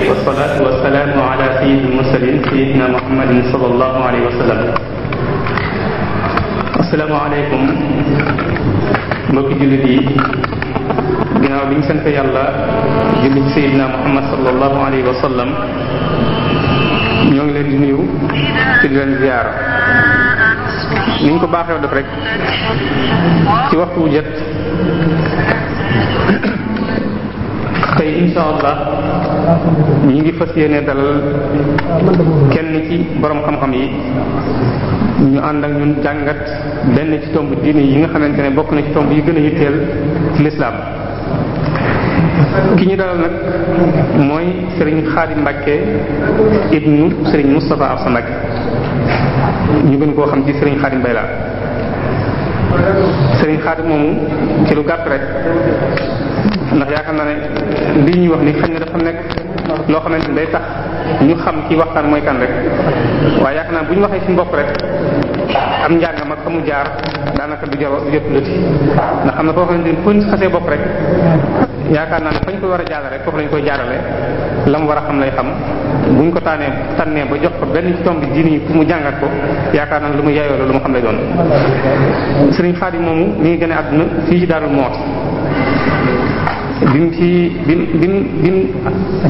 wasalaatu wasalaamu ala sayyidil mursalin sayyidina muhammadin sallallahu alayhi wa sallam. asalaamaaleykum mbokki jullit yi, ginnaaw bi ñu sant yàlla julli ci sayyidina muhammad sallallahu alayhi wa sallam, ñoo ngi leen di nuyu ci di leen ziyaara ni ñu ko baaxee def rek ci waxtu wu jot. tey insha allah ñu ngi fas yéene dalal kenn ci borom xam-xam yi ñu ànd ak ñun jàngat benn ci tomb diine yi nga xamante ne bokk na ci tomb yi gën a yitteel ci lislaam. ki ñu dalal nag mooy Serigne Khadim Mbacke ibnu Serigne Moustapha Absa Mbacke, ñu gën koo xam ci Serigne Khadim Bayla. Serigne Khadim moomu ci lu gàtt rek, ndax yaakaar naa ne lii ñuy wax ni xëy na dafa nekk loo xamante ni day tax ñu xam ci waxtaan mooy kan rek, waaye yaakaar naa bu ñu waxee ci mbokk rek am njàngam ak fa mu jaar daanaka du jot lëti, ndax xam na foo xamante ni fu ñu xasee bokk rek yaakaar naa ne fañ ko war a jaarale rek foofu lañ koy jaarale, la mu war a xam lay xam. buñ ko tànnee ba jox ko benn ci tomb diini yi fu mu jàngat ko, yaakaar naa ne lu mu yaayoo la lu mu xam lay doon. Serigne Khadim moomu mi ngi gën a àdduna fii ci Darou Moukhty.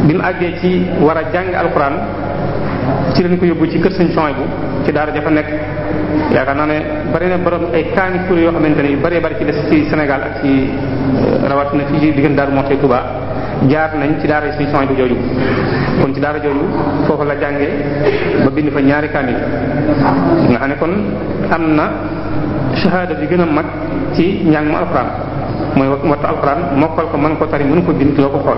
bi mu àggee ci war a jàng alxuraan ci lañ ko yóbbu ci kër Sëñ Souhaïbou ci daara jafa nekk. yaakaar naa ne bari na borom ay kaani kuréel yoo xamante ne yu bëree bëri ci des ci Sénégal ak ci rawatina fii ci diggante Darou Moukhty Touba jaar nañ ci daara Sëñ Souhaïbou jooju. kon ci daara jooju foofu la jàngee ba bind fa ñaari kaamil nga xam ne kon am na shahada bi gën a mag ci njàng mu alxuraan, mooy wattu alxuraan mokkal ko mën ko tari mënu ko bind loo ko xool.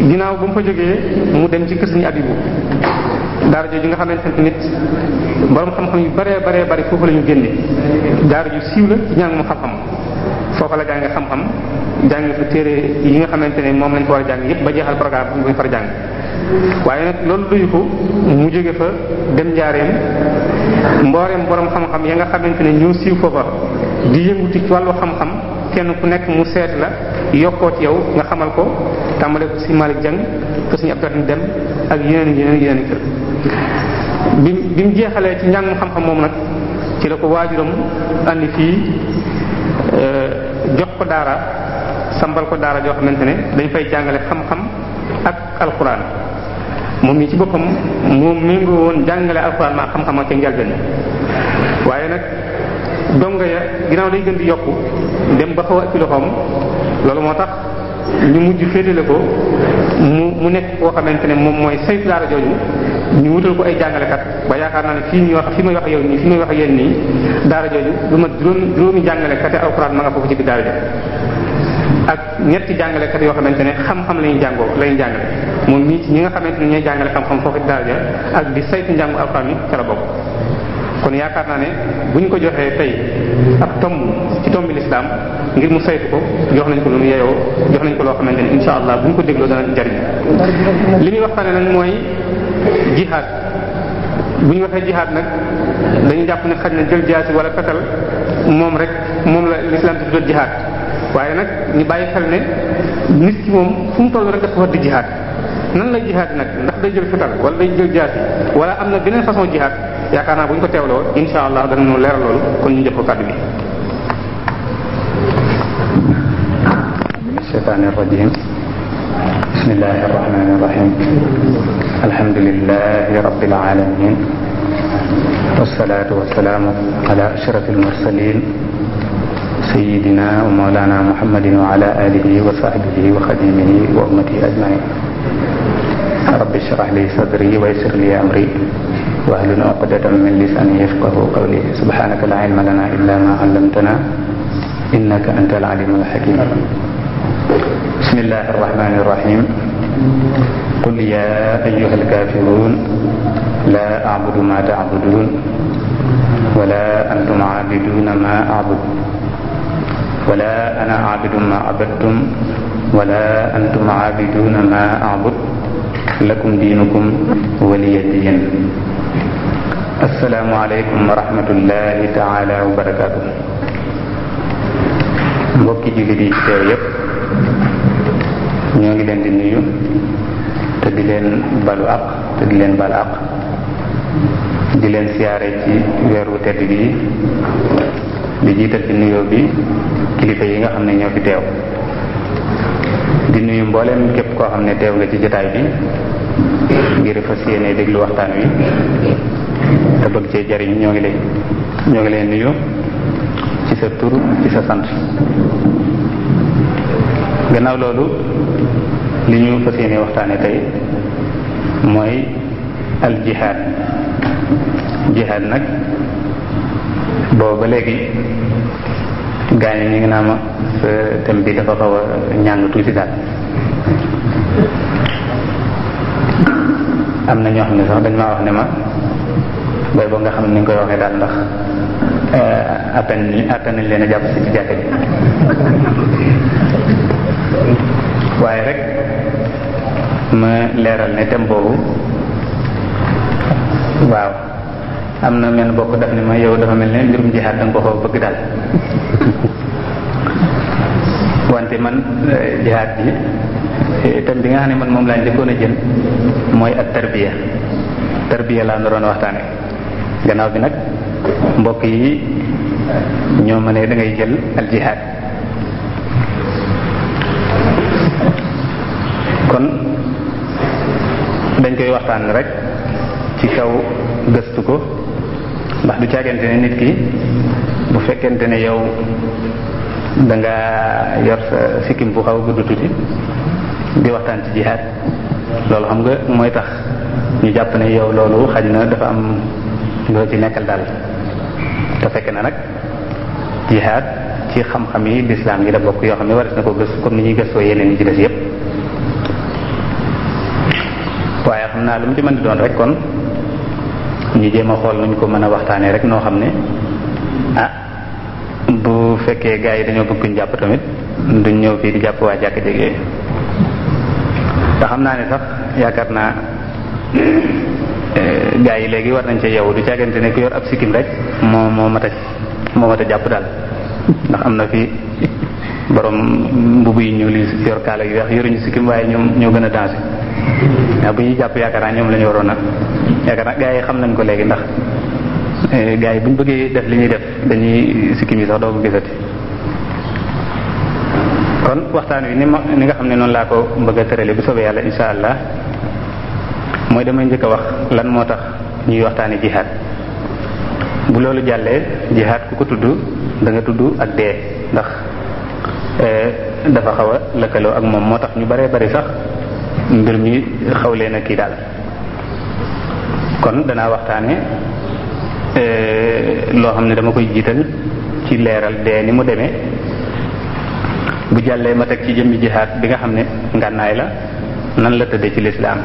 ginnaaw ba mu fa jógee mu dem ci kër Sëriñ Abibu, daara jooju nga xamante ne nit borom xam-xam yu baree bari foofu la ñu génne. daara ju siiw la ci njàng mu xam-xam, foofa la jàngee xam-xam, jàng fa téere yi nga xamante ne moom lañ ko war a jàng yépp ba jeexal programme bu ñu far jàng. waaye nag loolu duyu ko, mu jóge fa dem njaareem. mbooreem borom xam-xam ya nga xamante ne ñoo siiw foofa di yënguti ci wàllu xam-xam, kenn ku nekk mu seet la yokkoo ci yow nga xamal ko, tàmbale ko si Malick Dieng ko suñu Abdoulaye dem ak yeneen kër. bi mu jeexalee ci njàngum xam-xam moom nag ci la ko waajuram andi fii jox ko daara, sambal ko daara joo xamante ne dañ fay jàngale xam-xam ak alxuraan. moom mi ci boppam moom méngoo woon jàngale alxuraan ma xam-xam ak ca njëlbéen, waaye nag donga ya ginnaaw day gën di yokku dem ba xaw a ci loxoom, loolu moo tax ñu mujj féetale ko mu nekk koo xamante ne moom mooy saytu daara jooju. ñu wutal ko ay jàngalekat ba yaakaar naa ne fi may wax yow nii fi may wax yéen nii daara jooju lu mat juróomi jàngalekat yi alxuraan ma nga foofu ci biir daara jooju ak ñetti jàngalekat yoo xamante ne xam-xam la ñuy jàngale. moom mii ci ñi nga xamante ne ñooy jàngale xam-xam foofu ci daara ja ak di saytu njàngu alxuraan yi ca la bokk. kon yaakaar naa ne bu ñu ko joxee tey ab tomb ci tombi lislaam ngir mu saytu ko, jox nañ ko lu mu yeyoo, jox nañ ko loo xamante ne insha allah bu ñu ko dégloo dana jariñ. li ñuy waxtaane nag mooy jihaad. bu ñu waxee jihaad nag dañu jàpp ne xaj na jël jaasi wala fetal moom la lislaam di tuddee jihaad, waaye nag ñu bàyyi xel ne nit ki moom fu mu toll rek dafa war di jihaad. nan lay jihaad nag, ndax day jël fetal wala day jël jaasi wala am na beneen façon jihaad, yaakaar naa bu ñu ko teewloo insha allah danañu leeral loolu. kon ñu jox ko kàddu bi. shaytaani rajiim. bismillahi rahmaani rahiim. alhamdulillahi rabbil aalamiin. wassalaatu wassalaamu ala ashrafil mursaliin sayyidina wa mawlaana muhammadin wa ala aalihi wa sahbihi wa xadimihi wa ummatihi ajma'iin. rabbi shrah li sadri wa yassir li amri wahlul uqdatan min lisani yafqahu qawli. subhanaka la ilma lana illa ma 'allamtana innaka antal alimul hakim. bismillahir rahmanir rahim. qul ya ayyuhal kafirun la a'budu ma ta'budun wala antum aabiduna ma aabud wala ana aabidun ma abadtum wala antum aabiduna ma aabud lakum diinukum waliya diin. assalaamu aleykum wa rahmatullahi taala wa barakaatu. mbokki jullit yi teew yépp ñoo ngi leen di nuyu te di leen balu àq te di leen bal àq di leen siyaare ci weer wu tedd bi di jiital ci nuyoo bi kilifa yi nga xam ne ñoo fi teew di nuyu mbooleem képp koo xam ne teew nga ci jotaay bi ngir fas yéene déglu waxtaan wi te bëgg cee jariñ ñoo ngi leen nuyu ci sa tur ci sa sant. gannaaw loolu li ñu fas yéene waxtaane tey mooy al jihaad. jihaad nag boobu ba léegi gaañ ñi ngi naa ma sa thème bi dafa xaw a ñàng tuuti daal. am na ñoo xam ne sax dañ maa wax ne ma bay boo nga xam ne ni nga koy waxee daal ndax attan nañ leen a jàpp si ci jàkka ji waaye rek ma leeral ne thème boobu waaw am na mel bokk daf ne ma yow dafa mel ne mbirum jihaad da nga ko xaw bëgg daal wante man jihaad bi thème bi nga xam ne man moom laa njëkkoon a jël mooy ak tarbiya laa naroon a waxtaane. gannaaw bi nag mbokk yi ñoo ma ne da ngay jël al jihaad. kon dañ koy waxtaan rek ci kaw gëstu ko ndax du caagante ne nit ki bu fekkente ne yow da nga yor sa sikkim bu xaw a gudd tuuti di waxtaan ci jihaad loolu xam nga mooy tax ñu jàpp ne yow loolu xaj na dafa am loo ci nekkal daal te fekk na nag jihaad ci xam-xam yi lislaam yi la bokk yoo xam ne waris na ko gëstu comme ni ñuy gëstoo yeneen yi ci des yépp. waaye xam naa lu mu ci mën di doon rek kon ñu jéem a xool nuñ ko mën a waxtaanee rek noo xam ne bu fekkee gars yi dañoo bëgg ñu jàpp tamit duñ ñëw fii di jàpp waa jàkk jege te xam naa ne sax yaakaar naa gars yi léegi war nañ ci yow du caagante ne ku yor ab sikkim rek moo mat a jàpp daal ndax am na fi borom mbubb yi ñuul yi yor kaala yu weex yoruñu sikkim waaye ñoom ñoo gën a danger. waaw bu ñuy jàpp yaakaar naa ñoom la ñu waroon a yaakaar naa gars yi xam nañ ko léegi ndax gars yi bu ñu bëggee def li ñuy def dañuy sikkim yi sax doo ko gisati. kon waxtaan wi ni nga xam ne noonu laa ko bëgg a tërale bu soobee yàlla insha allah mooy damay njëkk a wax lan moo tax ñuy waxtaane jihaad. bu loolu jàllee jihaad ku ko tudd da nga tudd ak dee ndax dafa xaw a lëkkaloo ak moom moo tax ñu baree bari sax mbir mi xaw leen a kii daal. kon danaa waxtaane loo xam ne dama koy jiital ci leeral dee ni mu demee bu jàllee ma teg ci jëmmi jihaad bi nga xam ne ngànnaay la nan la tëddee ci lislaam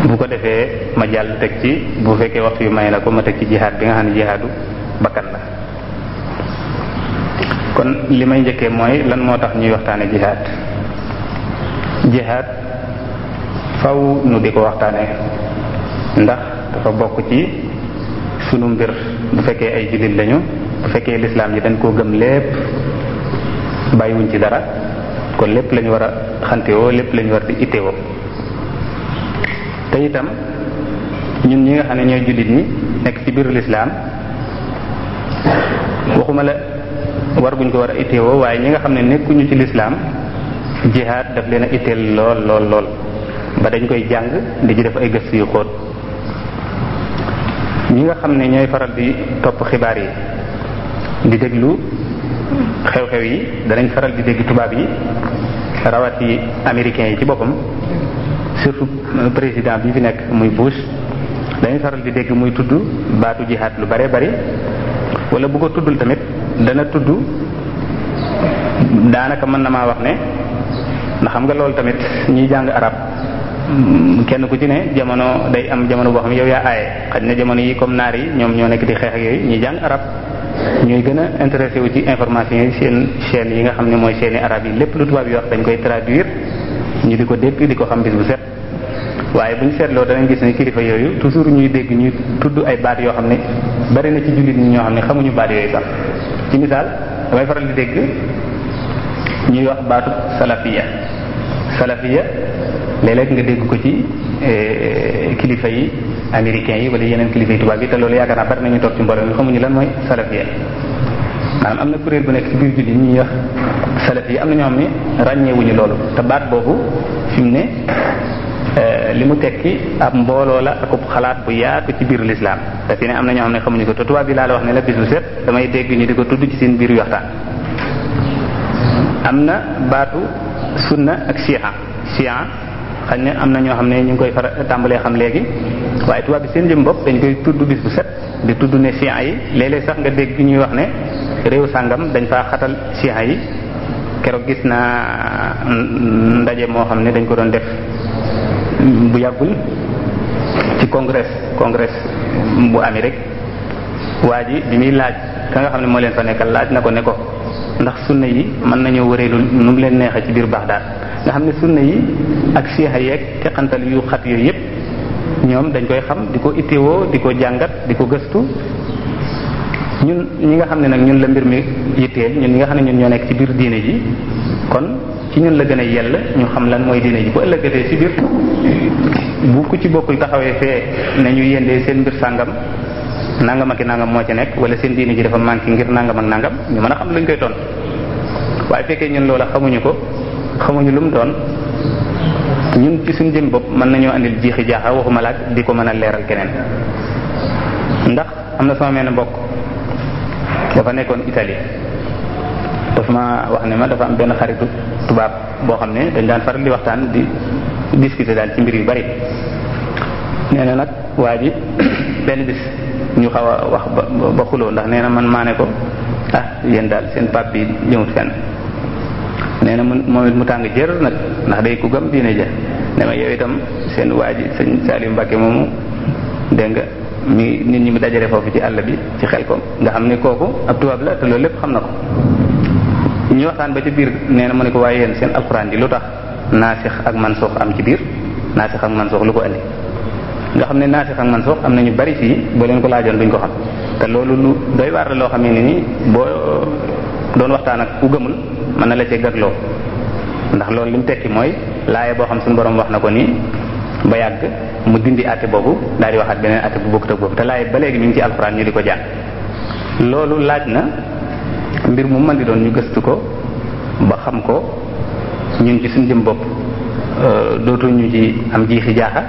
bu ko defee ma jàll teg ci bu fekkee waxtu yu may na ko ma teg ci jihaad bi nga xam ne jihaadu bakkan la. kon li may njëkkee mooy lan moo tax ñuy waxtaane jihaad. jihaad faw nu di ko waxtaane ndax dafa bokk ci sunu mbir bu fekkee ay jullit lañu bu fekkee lislaam yi dañ koo gëm lépp bàyyiwuñ ci dara kon lépp lañu war a xantewoo lépp lañu war di ittewoo. te itam ñun ñi nga xam ne ñooy jullit ñi nekk ci biiru lislaam waxuma la war guñ ko war a ittewoo waaye ñi nga xam ne nekkuñu ci lislaam jihaad daf leen a itteel lool ba dañ koy jàng di ci def ay gëstu yu xóot. ñi nga xam ne ñooy faral di topp xibaar yi di déglu xew-xew yi danañ faral di dégg tubaab yi rawat yi américains yi ci boppam surtout président bi fi nekk muy Bush dañuy faral di dégg muy tudd baatu jihaad lu bare bari wala bu ko tuddul tamit dana tudd daanaka mën na maa wax ne ndax xam nga loolu tamit ñiy jàng arab kenn ku ci ne jamono day am jamono boo xam ne yow yaa aaye xaj na jamono yi comme naar yi ñoom ñoo nekk di xeex ak yooyu ñuy jàng arab ñooy gën a intéressé wu ci information yi seen chaîne yi nga xam ne mooy chaîne yi arab yi lépp lu tubaab yi wax dañ koy traduire ñu di ko dégg di ko xam bis bu set waaye bu ñu seetloo danañ gis ne kilifa yooyu toujours ñuy dégg ñuy tudd ay baat yoo xam ne bari na ci jullit ñi ñoo xam ne xamuñu baat yooyu sax ci misaal damay faral di dégg ñuy wax baatu salafiya léeg-léeg nga dégg ko ci kilifa yi américains yi wala yeneen kilifa yi tubaab yi te loolu yaakaar naa bari nañu toog ci mbooloo mi xamuñu lan mooy salafiya maanaam am na kuréel bu nekk ci biir jullit ñuy wax salafiya am na ñoo xam ne ràññeewuñu loolu te baat boobu fi mu ne li mu tekki ab mbooloo la akub xalaat bu yaatu ci biir l'islam te fi ne am na ñoo xam ne xamuñu ko te tubaab bi laa la wax ne la bis bu set damay dégg ñu di ko tudd ci seen biir waxtaan. am na baatu sunna ak chia xañ ne am na ñoo xam ne ñu ngi koy tàmbalee xam léegi waaye tubaab bi seen jëm bopp dañ koy tudd bis bu set di tudd ne chia yi léeg-léeg sax nga dégg ñuy wax ne réew sàngam dañ faa xatal chia yi keroog gis naa ndaje moo xam ne dañ ko doon def bu yàggul ci congrès bu Amérique waa ji bi muy laaj ka nga xam ne moo leen fa nekkal laaj na ko ne ko ndax sunna yi mën nañoo wëreelu nu mu leen neexee ci biir Bagdad nga xam ne sunna yi ak siixa yeeg teqantal yu xat yooyu yépp ñoom dañ koy xam di ko itteewoo di ko jàngat di ko gëstu ñun ñi nga xam ne nag ñun la mbir mi yitteel ñun ñi nga xam ne ñun ñoo nekk ci biir diine ji kon ci ñun la gën a yell ñu xam lan mooy diine ji bu ëllëgatee ci biir bu ku ci bokkul taxawee fee ne ñu yendee seen mbir sàngam nangam ak nangam moo ci nekk wala seen diine ji dafa manqué ngir nangam ak nangam ñu mën a xam luñ koy ton waaye fekkee ñun loola xamuñu ko xamuñu lu mu doon ñun ci suñ jëm bopp mën nañoo andil jiixi jaaxa waxuma laaj di ko mën a leeral keneen ndax am na sama mel mbokk dafa nekkoon Italie dafa ma wax ne ma dafa am benn xaritu tubaab boo xam ne dañ daan faral di waxtaan di discuter daal ci mbir yu bari nee na nag waa ji benn bis ñu xaw a wax ba xuloo ndax nee na man maa ne ko ah yéen daal seen pap bi ñëwut fenn nee na moom it mu tàng jër nag ndax day ku gëm diine ja ne ma yow itam seen waa ji sëñ Saliou Mbacke moomu dégg nga mi nit ñi mu dajale foofu ci àll bi ci xel ko nga xam ne kooku ab tubaab la te loolu lépp xam na ko ñu waxtaan ba ci biir nee na mu ne ko waaye yéen seen alxuraan ji lu tax naasix ak mansuux am ci biir naasix ak mansuux lu ko andi nga xam ne naasix ak mansuux am na ñu bari fii boo leen ko laajoon duñ ko xam te loolu lu doy waar la loo xam ne ni boo doon waxtaan ak ku gëmul mën na la cee gagloo ndax loolu li mu tekki mooy laaya boo xam suñu borom wax na ko nii ba yàgg mu dindi àtte boobu daal di waxaat beneen àtte bu bokkut ak boobu te laaya ba léegi mi ngi ci alxuraan ñu di ko jàng loolu laaj na mbir mu mën di doon ñu gëstu ko ba xam ko ñun ci suñu jëm bopp dootuñu ci am jiixi jaaxa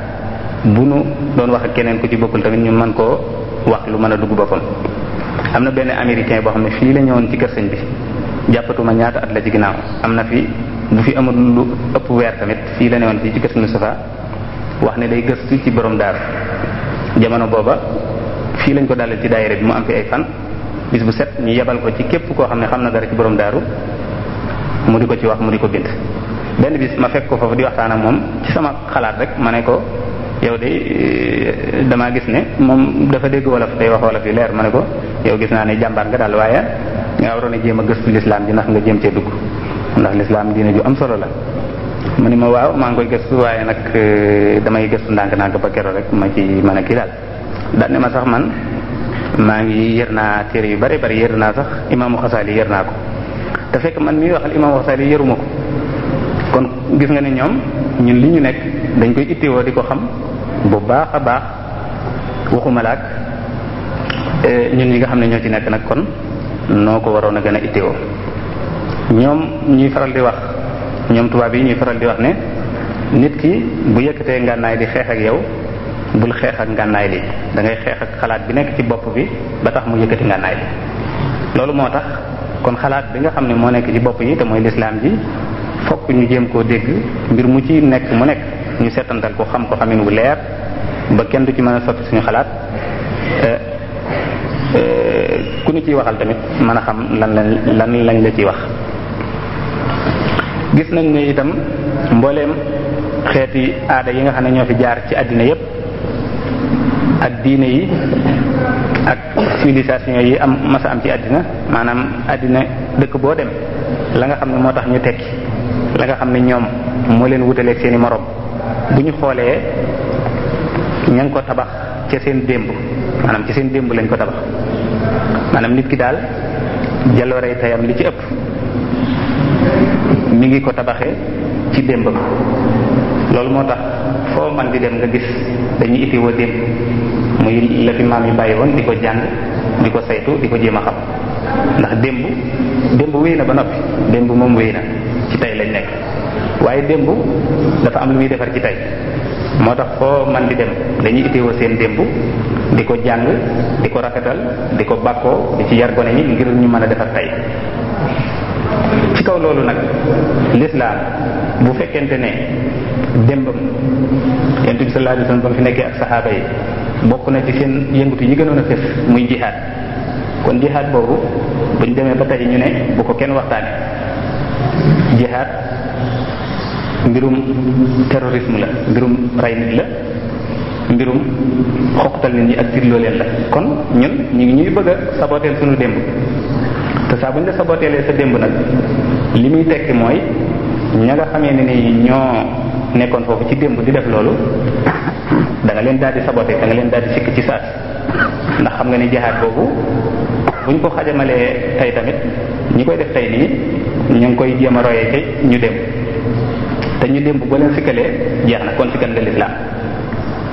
bu nu doon wax ak keneen ku ci bokkul tamit ñu mën koo wax lu mën a dugg boppam. am na benn américain boo xam ne fii la ñëwoon ci kër sëñ bi jàppatuma ñaata at la ci ginnaaw am na fi bu fi amul lu ëpp weer tamit fii la newoon fii ci kër sëñ Moustapha wax ne day gëstu ci borom daaru jamono booba fii lañ ko dalal ci daayira bi mu am fi ay fan bis bu set ñu yebal ko ci képp koo xam ne xam na dara ci borom daaru mu di ko ci wax mu di ko bind. benn bis ma fekk ko foofu di waxtaan ak moom ci sama xalaat rek ma ne ko yow de damaa gis ne moom dafa dégg wolof day wax wolof yu leer ma ne ko yow gis naa ne jàmbaar nga daal waaye nga waroon a jéem a gëstu lislaam ji ndax nga jéem cee dugg ndax lislaam diine ju am solo la. ma ni ma waaw maa ngi koy gëstu waaye nag damay gëstu ndànk-ndànk ba keroog rek ma ci mën a kii daal ne ma sax man maa ngi yër naa téere yu bari yër naa sax imaamu Xasaali yër naa ko te fekk man mii waxal imaamu Xasaali yëruma ko kon gis nga ne ñoom ñun li ñu nekk dañ koy itteewoo di ko xam bu baax a baax waxuma laak ñun ñi nga xam ne ñoo ci nekk nag kon noo ko waroon a gën a itteewoo ñoom ñuy faral di wax ñoom tubaab yi ñuy faral di wax ne nit ki bu yëkkatee ngànnaay di xeex ak yow bul xeex ak ngànnaay li da ngay xeex ak xalaat bi nekk ci bopp bi ba tax mu yëkkati ngànnaay li loolu moo tax kon xalaat bi nga xam ne moo nekk ci bopp yi te mooy lislaam ji fokk ñu jéem koo dégg mbir mu ci nekk mu nekk ñu seetantal ko xam ko xamin wu leer ba kenn du ci mën a soppi suñu xalaat ku ñu ciy waxal tamit mën a xam lan lañ la ciy wax. gis nañ ne itam mbooleem xeeti aada yi nga xam ne ñoo fi jaar ci àddina yépp ak diine yi ak civilisation yi am masa am ci àddina maanaam àddina dëkk boo dem la nga xam ne moo tax ñu tekki la nga xam ne ñoom moo leen wutaleeg seeni moroom bu ñu xoolee ña ngi ko tabax ca seen démb maanaam ci seen démb lañ ko tabax maanaam nit ki daal jaloorey tayam li ci ëpp mi ngi ko tabaxee ci démbam loolu moo tax foo man di dem nga gis dañuy ittiwoo démb muy la fi maam yi bàyyi woon di ko jàng di ko saytu di ko jéem a xam ndax démb wéy na ba noppi démb moom wéy na ci tey lañ nekk waaye démb dafa am lu muy defar ci tey moo tax foo man di dem dañuy itteewoo seen démb di ko jàng di ko rafetal di ko bàkkoo di ci yar gone ñi ngir ñu mën a defar tey ci kaw loolu nag l'islam bu fekkente ne démbam yonent bi sallallahu alayhi wasallam ba mu fi nekkee ak saxaaba yi bokk na ci seen yëngutu yi gënoon a fës muy jihaad kon jihaad boobu buñ demee ba tey ñu ne bu ko kenn waxtaane jihaad mbirum terrorisme la mbirum rey nit la mbirum xoqtal nit ñi ak tiitloo leen la kon ñun ñu ngi ñuy bëgg a saboteel suñu démb te saa bu ñu la saboteelee sa démb nag li muy tekki mooy ña nga xamee ne ni ñoo nekkoon foofu ci démb di def loolu da nga leen daal di saboté da nga leen daal di sikk ci saas ndax xam nga ni jihaad boobu buñ ko xajamalee tey tamit ñi koy def tey nii ñu ngi koy jéem a royee ci ñu démb te ñu démb boo leen sikkalee jeex na kon sikkal nga lislaam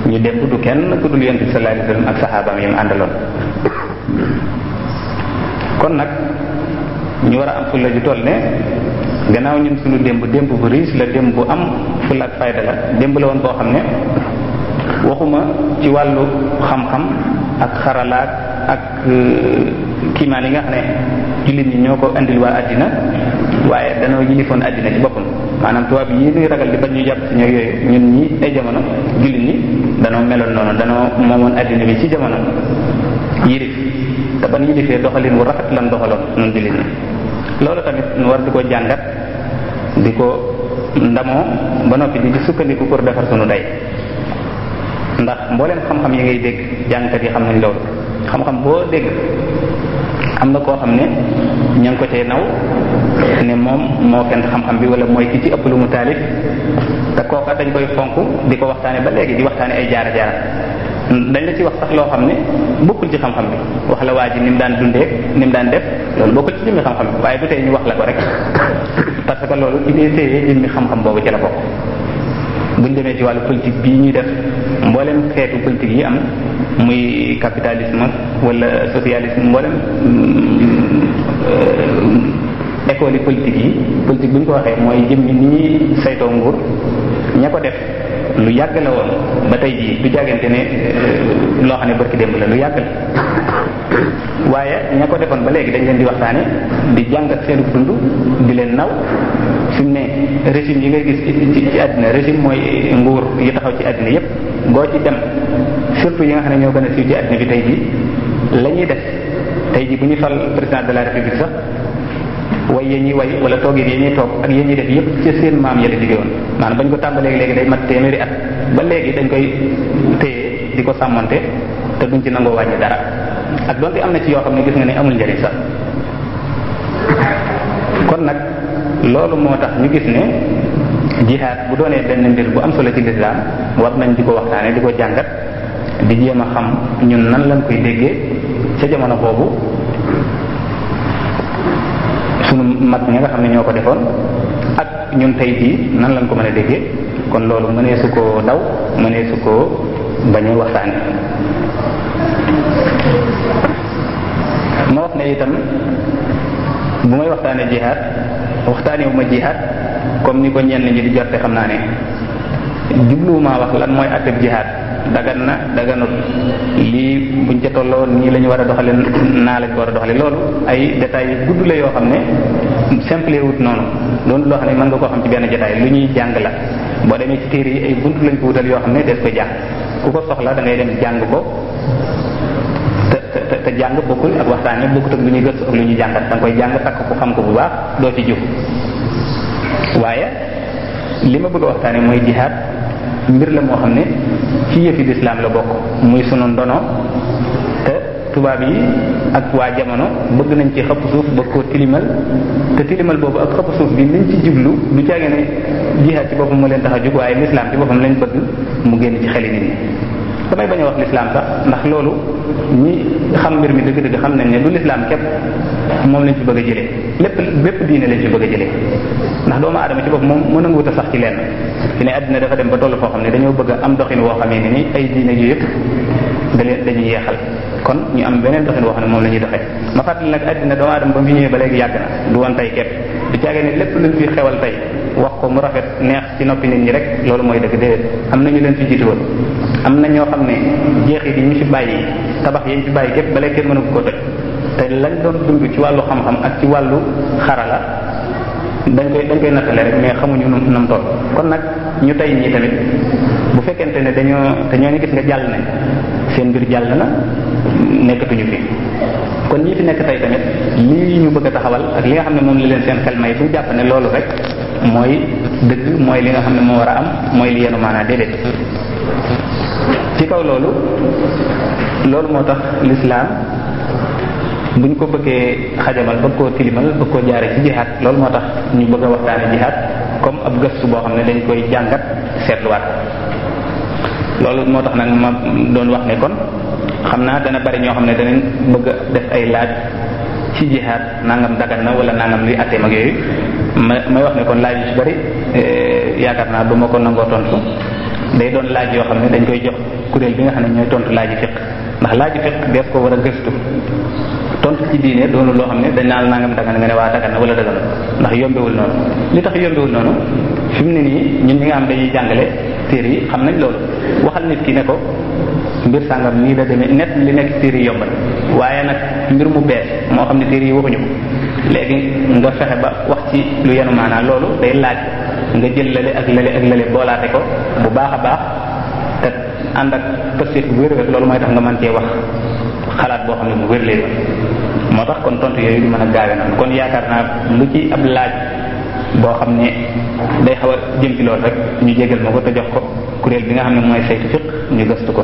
ñu démb du kenn ku dul yonent bi sallallahu alayhi wasallam ak saxaabaam yi mu àndaloon kon nag ñu war a am fulla ju toll ne gannaaw ñun suñu démb bu riis la démb bu am fulla ak fayda la démb la woon boo xam ne waxuma ci wàllu xam-xam ak xaralaat ak kiimaan yi nga xam ne jullit ñi ñoo ko andil waa àddina waaye danoo yilifoon àddina ci boppam maanaam tubaab yi ñuy ragal di bañ ñu jàpp ci ñoo yooyu ñun ñi ay jamono jullit ñi danoo meloon noonu danoo moomoon àddina bi ci jamono yilif te ban yilifee doxalin wu rafet lan doxaloon noonu jullit ñi loolu tamit nu war di ko jàngat di ko ndamoo ba noppi di sukkandiku pour defar sunu day ndax mbooleem xam-xam yi ngay dégg jàngkat yi xam nañ loolu xam-xam boo dégg am na koo xam ne ña ngi ko cay naw ne moom moo fent xam-xam bi wala mooy ki ci ëpp lu mu taalif te kooka dañ koy fonk di ko waxtaane ba léegi di waxtaane ay jaara-jaara dañ la ci wax sax loo xam ne bokkul ci xam-xam bi wax la waa ji ni mu daan dundee ni mu daan def loolu bokkul ci jëmmi xam-xam bi waaye du tey ñu wax la ko rek parce que loolu ci dee téye jëmmi xam-xam boobu ci la bokk buñ demee ci wàllu politique bii ñuy def mboolem xeetu politique yi am muy capitalisme wala socialisme mboolem école yi politique yi politique bu ñu ko waxee mooy jëmmi ni ñuy saytoo nguur ña ko def lu yàgg la woon ba tey jii du jàggante ne loo xam ne barki démb la lu yàgg la waaye ña ko defoon ba léegi dañ leen di waxtaane di jàngat seenu dund di leen naw fi mu ne régime yi ngay gis ci àddina régime mooy nguur yi taxaw ci àddina yépp boo ci dem surtout yi nga xam ne ñoo gën a siiw ci àddina bi tey jii la ñuy def tey jii bu ñu fal président de la république sax way yee ñuy way wala toog yi ñuy toog ak yee ñuy def yépp ci seen maam ya la jóge woon maanaam bañ ko tàmbalee léegi day mat téeméeri at ba léegi dañ koy téye di ko sàmmante te duñ ci nangoo wàññi dara ak donte am na ci yoo xam ne gis nga ne amul njëriñ sax kon nag loolu moo tax ñu gis ne jihaad bu doonee benn mbir bu am solo ci lislaam war nañ di ko waxtaane di ko jàngat di jéem a xam ñun nan lañ koy déggee ca jamono boobu sunu mag ñi nga xam ne ñoo ko defoon ak ñun tey jii nan lañ ko mën a déggee kon loolu mënee su koo daw mënee su koo bañ a waxtaane ma wax ne itam bu may waxtaane jihaad waxtaane wu ma jihaad comme ni ko ñenn ñi di jorte xam naa ne jubluwumaa wax lan mooy àtteb jihaad dagan na daganut lii buñ ca tolloo nii la ñu war a doxale naa lañ ko war a doxale loolu ay détails yu gudd la yoo xam ne simple wut noonu loolu loo xam ne mën nga koo xam ci benn jotaay lu ñuy jàng la boo demee ci téere yi ay bunt lañ ko wutal yoo xam ne des ko jàng ku ko soxla da ngay dem jàng ko te jàng bokkul ak waxtaane bokkut ak lu ñuy gëstu ak lu ñuy jàngat da nga koy jàng takk ko xam ko bu baax doo ci jub waaye li ma bëgg a waxtaane mooy jihaad mbir la moo xam ne ci yëfi lislaam la bokk muy sunu ndono te tubaab yi ak waa jamono bëgg nañ ci xëpp suuf bëgg koo tilimal te tilimal boobu ak xëpp suuf bi liñ ci jublu du caage ne jihaad ci boppam mu leen tax a jóg waaye lislaam ci boppam lañ bëgg mu génn ci xeli nit ñi damay bañ a wax lislaam sax ndax loolu ñi xam mbir mi dëgg-dëgg xam nañ ne du lislaam képp moom lañ ci bëgg a jëlee bépp diine lañ ci bëgg a jëlee ndax doomu aadama ci bopp moom mën a nguuta sax ci lenn fi ne àddina dafa dem ba tollu foo xam ne dañoo bëgg a am doxin woo xamee ne ni ay diine yu yëpp dañuy yeexal kon ñu am beneen doxin woo xam ne moom la ñuy doxee ma fàttali nag àddina doomu aadama ba mu fi ñëwee ba léegi yàgg na du woon tey képp du caagee ne lépp luñ fi xewal tey wax ko mu rafet neex ci noppi nit ñi rek loolu mooy dëgg déedéet am na ñu leen fi jiitu woon am na ñoo xam ne jeexit yi ñu fi bàyyi tabax yi ñu fi bàyyi képp ba léegi kenn mënu ko toj te lañ doon dund ci wàllu xam-xam ak ci wàllu xarala dañ koy nattale rek mais xamuñu nu mu toll kon nag ñu tey ñii tamit bu fekkente ne te ñooñu gis nga jàll nañ seen mbir jàll na nekkatuñu fi kon ñi fi nekk tey tamit lii ñu bëgg a taxawal ak li nga xam ne moom la leen seen xel may buñ jàpp ne loolu rek mooy dëgg mooy li nga xam ne moo war a am mooy li yenu maanaa déedéet ci kaw loolu moo tax lislaam buñ ko bëggee xajamal bëgg koo tilimal bëgg koo jaare ci jihaad loolu moo tax ñu bëgg a waxtaane jihaad comme ab gëstu boo xam ne dañ koy jàngat seetluwaat loolu moo tax nag ma doon wax ne kon xam naa dana bari ñoo xam ne danañ bëgg a def ay laaj ci jihaad nangam dagan na wala nangam luy atteem ak yooyu may wax ne kon laaj yu ci bari yaakaar naa du ma ko nangoo tontu day doon laaj yoo xam ne dañ koy jox kuréel bi nga xam ne ñooy tontu laaji fiq ndax laaji fiq dees ko war a gëstu tontu ci diine doonu loo xam ne dañ naan nangam dagan nga ne waa dagan na wala dagan ndax yombewul noonu li tax yombewul noonu fi mu ne nii ñun ñi nga xam dañuy jàngale téere yi xam nañ loolu waxal nit ki ne ko mbir sàngam nii la demee net li nekk téere yi yombal waaye nag mbir mu bees moo xam ne téere yi waxuñu ko léegi nga fexe ba wax ci lu yenu maanaa loolu day laaj nga jël lale ak lale boolaate ko bu baax a baax te ànd ak pëstéef bu wér-wér loolu mooy tax nga mën cee wax xalaat boo xam ne bu wér lay doon moo tax kon tontu yooyu du mën a gaawe noonu kon yaakaar naa lu ci ab laaj boo xam ne day xaw a jëm ci loolu rek ñu jégal ma ko te jox ko kuréel bi nga xam ne mooy saytu fiq ñu gëstu ko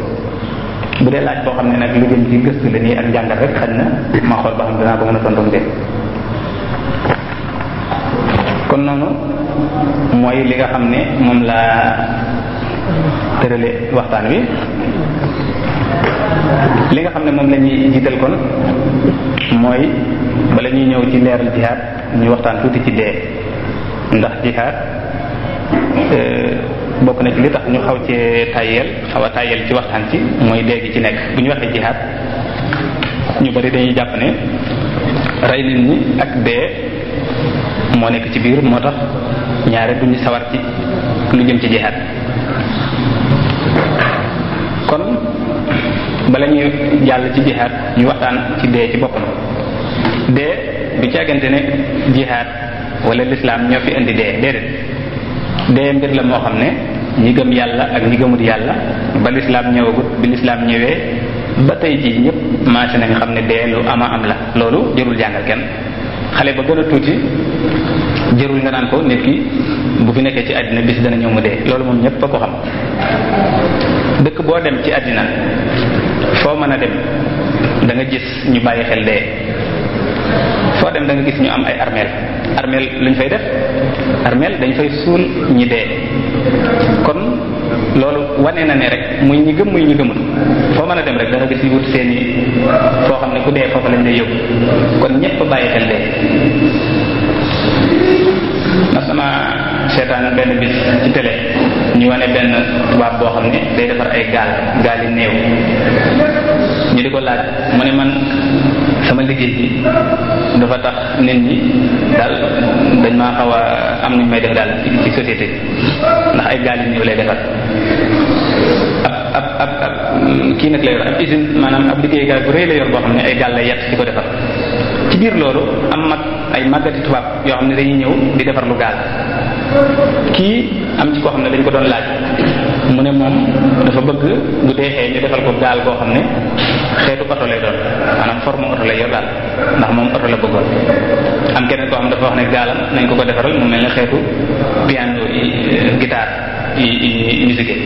bu dee laaj boo xam ne nag lu jëm ci gëstu la nii ak njàngat rek xañ na ma xool ba xam dinaa ko mën a tontom de kon noonu mooy li nga xam ne moom laa tërale waxtaan wi li nga xam ne moom la ñuy jiital kon mooy bala ñuy ñëw ci leeral jihaad ñu waxtaan tuuti ci dee ndax jihaad bokk na ci li tax ñu xaw cee xaw a tàyyeel ci waxtaan ci mooy dee gi ci nekk bu ñu waxee jihaad ñu bari dañuy jàpp ne rey nit ñi ak dee moo nekk ci biir moo tax ñaare duñu sawar ci lu jëm ci jihaad kon bala ñuy jàll ci jihaad ñu waxtaan ci dee ci boppam dee du caagante ne jihaad wala lislaam ñoo fi indi dee déedéet dee mbir la moo xam ne ñi gëm yàlla ak ñi gëmut yàlla ba lislaam ñëwagut bi lislaam ñëwee ba tey jii ñëpp maase nañ xam ne dee lu ama am la loolu jërul jàngal kenn xale ba gën a tuuti jërul nga naan ko nit ki bu fi nekkee ci àddina bis dana ñëw mu dee loolu moom ñëpp a ko xam dëkk boo dem ci àddina foo mën a dem da nga gis ñu bàyyi xel dee foo dem da nga gis ñu am ay armeel luñ fay def armeel dañ fay suul ñi dee kon loolu wane na ne rek muy ñi gëm muy ñi gëmul foo mën a dem rek da nga gis ñu wut seeni foo xam ne ku dee foofu lañ lay yóbbu kon ñëpp bàyyi xel dee ndax sama seetaan benn bis ci télé ñu wane benn tubaab boo xam ne day defar ay gaal yi néew ñu di ko laaj mu ne man sama liggéey bi dafa tax nit ñi daal dañ maa xaw a am nuñ may def daal ci société ndax ay gaal yi néew lay defar ab kii nag lay yor ab usine maanaam ab liggéeykaay bu rëy la yor boo xam ne ay gaal lay yett di ko defar ci biir loolu am ay màggati tubaab yoo xam ne dañuy ñëw di defar lu gaal kii am ci koo xam ne dañ ko doon laaj mu ne moom dafa bëgg bu deexee ñu defal ko gaal boo xam ne xeetu oto lay doon maanaam forme oto lay yor daal ndax moom oto la bëggoon am keneen koo xam dafa wax ne gaalam nañ ko defaral mu mel ne xeetu piano guitare yi musique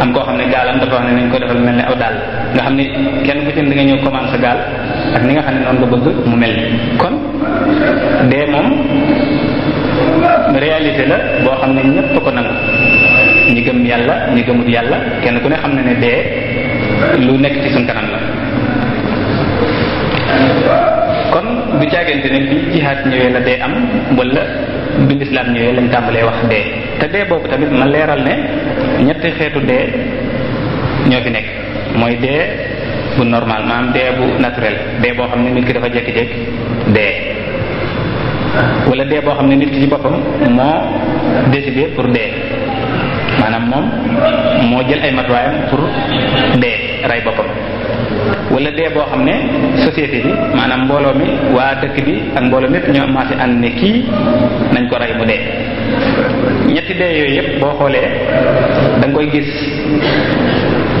am koo xam ne gaalam dafa wax ne nañ ko defal mel ne aw daal nga xam ni kenn ku ci da nga ñëw commencé sa gaal ak ni nga xam ne noonu nga bëgg mu mel ni kon dee moom réalité la boo xam ne ñépp ko nangu ñi gëm yàlla ñi gëmut yàlla kenn ku ne xam ne ne dee lu nekk ci suñ kanam la kon du caagante ne bi jihaad ñëwee la dee am wala bi lislaam ñëwee lañ tàmbalee wax dee te dee boobu tamit ma leeral ne ñetti xeetu dee ñoo fi nekk mooy dee bu normal maanaam dee bu naturel dee boo xam ne nit ki dafa jékki-jékki dee wala dee boo xam ne nit ki ci boppam moo décidé pour dee maanaam moom moo jël ay matuwaayam pour dee rey boppam wala dee boo xam ne société bi maanaam mbooloo mi waa dëkk bi ak mbooloo mépp ñoo maase ànd ne kii nañ ko rey mu dee ñetti dee yooyu yëpp boo xoolee da nga koy gis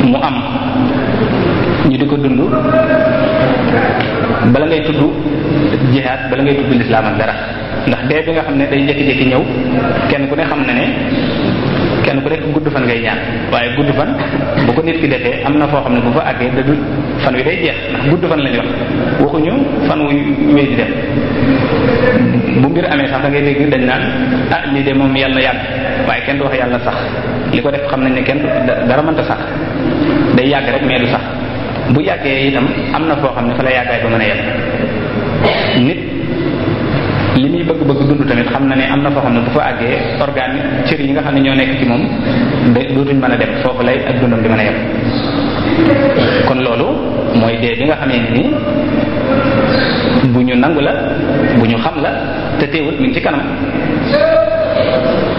mu am ñu di ko dund bala ngay tudd jihaad bala ngay tudd lislaam ak dara ndax dee bi nga xam ne day jékki-jékki ñëw kenn ku ne xam na ne kenn ku nekk gudd fan ngay ñaan waaye gudd fan bu ko nit ki defee am na foo xam ne bu fa àggee da dul fan wi day jeex ndax gudd fan lañu wax waxuñu fan wu wéy di dem bu mbir amee sax da ngay dégg dañ naan ah lii de moom yàlla yàgg waaye kenn du wax yàlla sax li ko def xam nañ ne kenn dara mënta sax day yàgg rek mais du sax bu yàggee itam am na foo xam ne fa la yàggaay ba mën a yem nit li muy bëgg-bëgg dund tamit xam na ne am na foo xam ne bu fa àggee organe cër yi nga xam ne ñoo nekk ci moom dootuñ mën a dem foofu lay ak dundam di mën a yem kon loolu mooy dee bi nga xamee ni bu ñu nangu la bu ñu xam la te teewut mi ngi ci kanam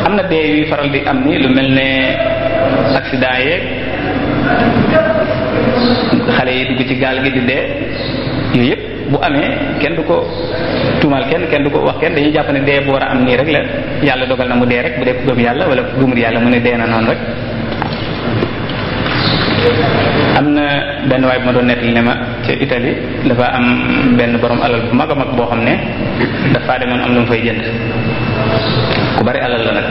am na dee yuy faral di am ni lu mel ne accident yeeg xale yi dugg ci gaal gi di dee yooyu yëpp bu amee kenn du ko tuumal kenn du ko wax kenn dañuy jàpp ne dee bu war a am nii rek la yàlla dogal na mu dee rek bu dee ku gëm yàlla wala ku gëmul yàlla mu ne dee na noonu rek am na benn waay bu ma doon nettali ne ma ca Italie dafa am benn borom alal bu mag a mag boo xam ne dafa demoon am lu mu fay jënd ku bari alal la nag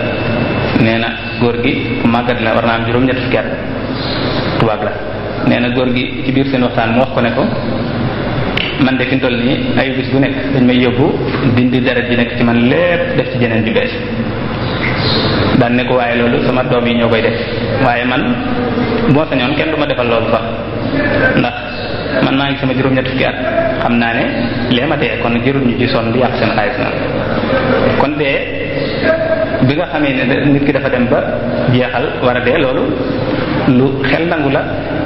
nee na góor gi ku màggat la war naa am juróom-ñett fukki at tubaab la nee na góor gi ci biir seen waxtaan mu wax ko ne ko man de fi mu toll nii ay bis bu nekk dañ may yóbbu dindi deret ji nekk ci man lépp def ci jeneen ju bees daan ne ko waaye loolu sama doom yi ñoo koy def waaye man boo sañoon kenn du ma defal loolu sax ndax man maa ngi sama juróom-ñett fukki at xam naa ne lee ma dee kon jërul ñu ci sonn di yàq seen xaalis na kon dee bi nga xamee ne nit ki dafa dem ba jeexal war a dee loolu lu xel nangu la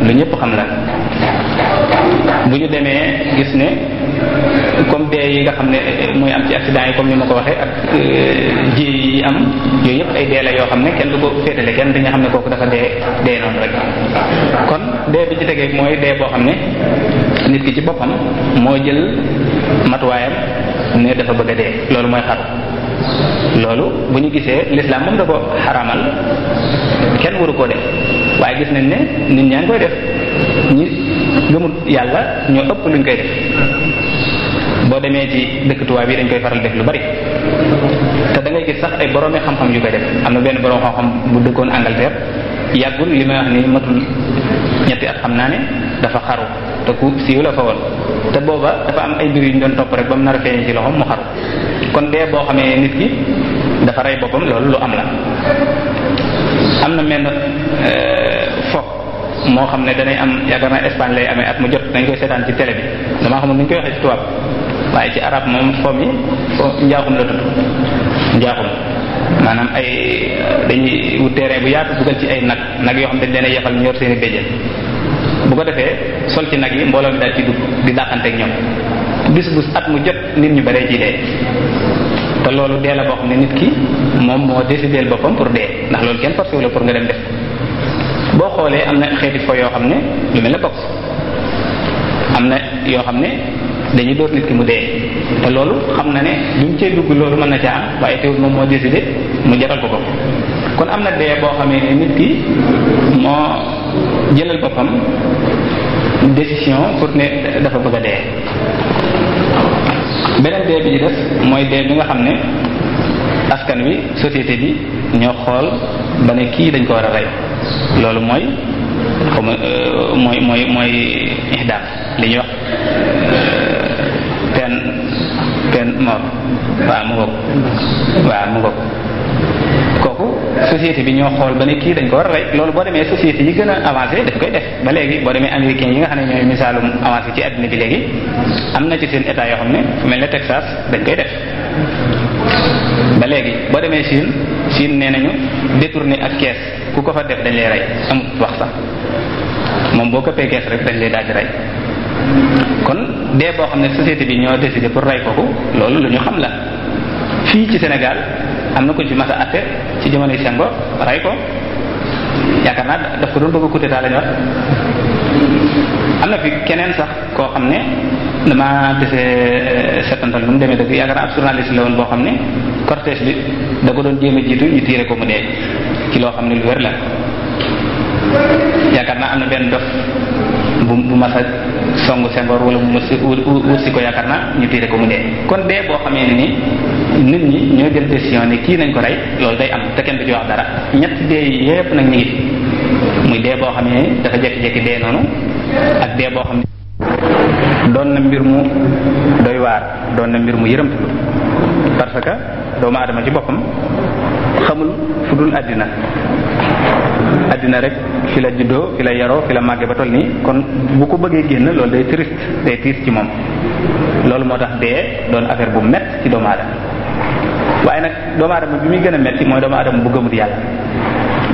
lu ñëpp xam la bu ñu demee gis ne comme dee yi nga xam ne mooy am ci accident yi comme ni ma ko waxee ak ji yi am yooyu yëpp ay dee la yoo xam ne kenn du ko féetale kenn dañu xam ne kooku dafa dee noonu rek kon dee bi ci tegee mooy dee boo xam ne nit ki ci boppam moo jël matuwaayam ne dafa bëgg a dee loolu mooy xaru loolu bu ñu gisee l'islam moom da ko xaramal kenn waru koo def waaye gis nañ ne nit ñaa ngi koy def ñi gëmul yàlla ñoo ëpp luñ koy def boo demee ci dëkk tubaab yi dañ koy faral def lu bari te da ngay gis sax ay boroomi xam-xam yu koy def am na benn boroom xam-xam bu dëkkoon Angleterre yàggul li may wax ni matul ñetti at xam naa ne dafa xaru te ku siiw la fa woon te booba dafa am ay mbir yu ñu doon topp rek ba mu nar a feeñ ci loxoom mu xaru kon dee boo xamee nit ki dafa rey boppam loolu lu am la am na menn fo moo xam ne danay am yaakaar naa Espagne lay amee at mu jot dañ koy seetaan ci télé bi damaa xamul nu ñu koy waxee ci tubaab waaye ci arab moom fo mi fo njaaxum la tudd njaaxum maanaam ay dañuy wut terrain bu yaatu dugal ci ay nag yoo xam dañ leen a yefal ñu yor seen i béjjén bu ko defee sol ci nag yi mbooloo mi daal ci dugg di dàqanteeg ñoom bis bu at mu jot nit ñu baree ci dee te loolu dee la boo xam ne nit ki moom moo décidé boppam pour dee ndax loolu kenn forcé wu la pour nga dem def boo xoolee am na xeeti fo yoo xam ne lu mel ne box am na yoo xam ne dañuy door nit ki mu dee te loolu xam na ne bi mu cee dugg loolu mën na caa am waaye teewul moom moo décidé mu jaral ko kon am na dee boo xamee ne nit ki moo jëlal boppam décision pour ne dafa bëgg a dee beneen dee bi ci des mooy dee bi nga xam ne askan wi société bi ñoo xool ba ne kii dañ ko war a rey loolu mooy xawma mooy ihdaam li ñuy wax peine mort waaw mu ngoog kooku société bi ñoo xool ba ne kii dañ ko war a rey loolu boo demee société yi gën a avancé daf koy def ba léegi boo demee américains yi nga xam ne ñooy misaalum avancé ci àddina bi léegi am na ci seen état yoo xam ne fu mel ne Texas dañ koy def ba léegi boo demee Chine nee nañu détourné ak kees ku ko fa def dañ lay rey amut wax sax moom boo këppee kees rek dañ lay daal di rey kon dee boo xam ne société bi ñoo décidé pour rey kooku loolu lu ñu xam la fii ci Sénégal am na ko ci mas a atte ci jamonoy Senghor rey ko yaakaar naa daf ko doon bëgg a coup d'état la ñu wax am na fi keneen sax koo xam ne dama dese setantal nu mu demee dëgg yaakaar naa ab journaliste la woon boo xam ne cortège bi da ko doon jéem a jiitu ñu tiire ko mu dee ci loo xam ne lu wér la yaakaar naa am na benn dof bu mas a songu Senghor wala mu wut si ko yaakaar naa ñu tiire ko mu dee kon dee boo xamee ni nit ñi ñoo jël décision ne kii nañ ko rey loolu day am te kenn du ci wax dara ñetti dee yépp nag ñu ngi fi muy dee boo xam ne dafa jekki-jekki dee noonu ak dee boo xam ne doon na mbir mu doy waar doon na mbir mu yërëmtulu parce que doomu aadama ci boppam xamul fu dul àddina rek fi la juddoo fi la yaroo fi la màggee ba toll nii kon bu ko bëggee génn loolu day triste day tiis ci moom loolu moo tax dee doon affaire bu métti ci doomu aadama waaye nag doomu aadama bi muy gën a métti mooy doomu aadama bu gëmut yàlla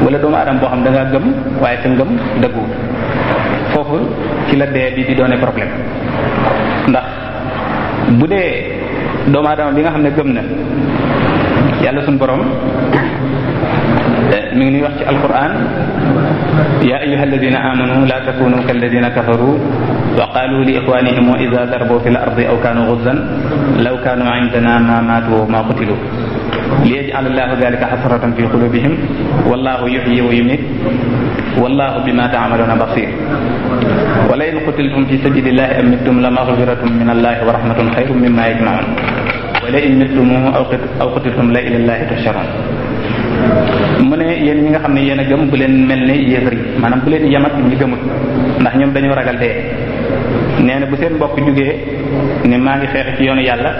wala doomu aadama boo xam da ngaa gëm waaye sa ngëm dëgguwul foofu ci la dee bi di doone problème ndax bu dee doomu aadama bi nga xam ne gëm na yàlla suñu borom mi ngi nuy wax ci alquran ya ayyuha alladina amanu la takunu kalladina kafaru wa qalu li ixwanihim ida darbu fi l ardi aw kanu guzzan law kanu indana ma matu wa ma qutilu liyaj'al allahu dhalika hasratan fi qulubihim wallahu yuhyi wa yumit wallahu bima ta'maluna basir wa la in qutiltum fi sabilillahi am mittum la maghfiratun min allahi wa rahmatun khayrun mimma yajma'un wa la in mittum aw qutiltum la ila allahi tuhsharun mu ne yéen ñi nga xam ne yéen a gëm bu leen mel ne yéefar yi maanaam bu leen yem ak ñi gëmut ndax ñoom dañoo ragal dee nee na bu seen mbokk jógee ne maa ngi xeex ci yoonu yàlla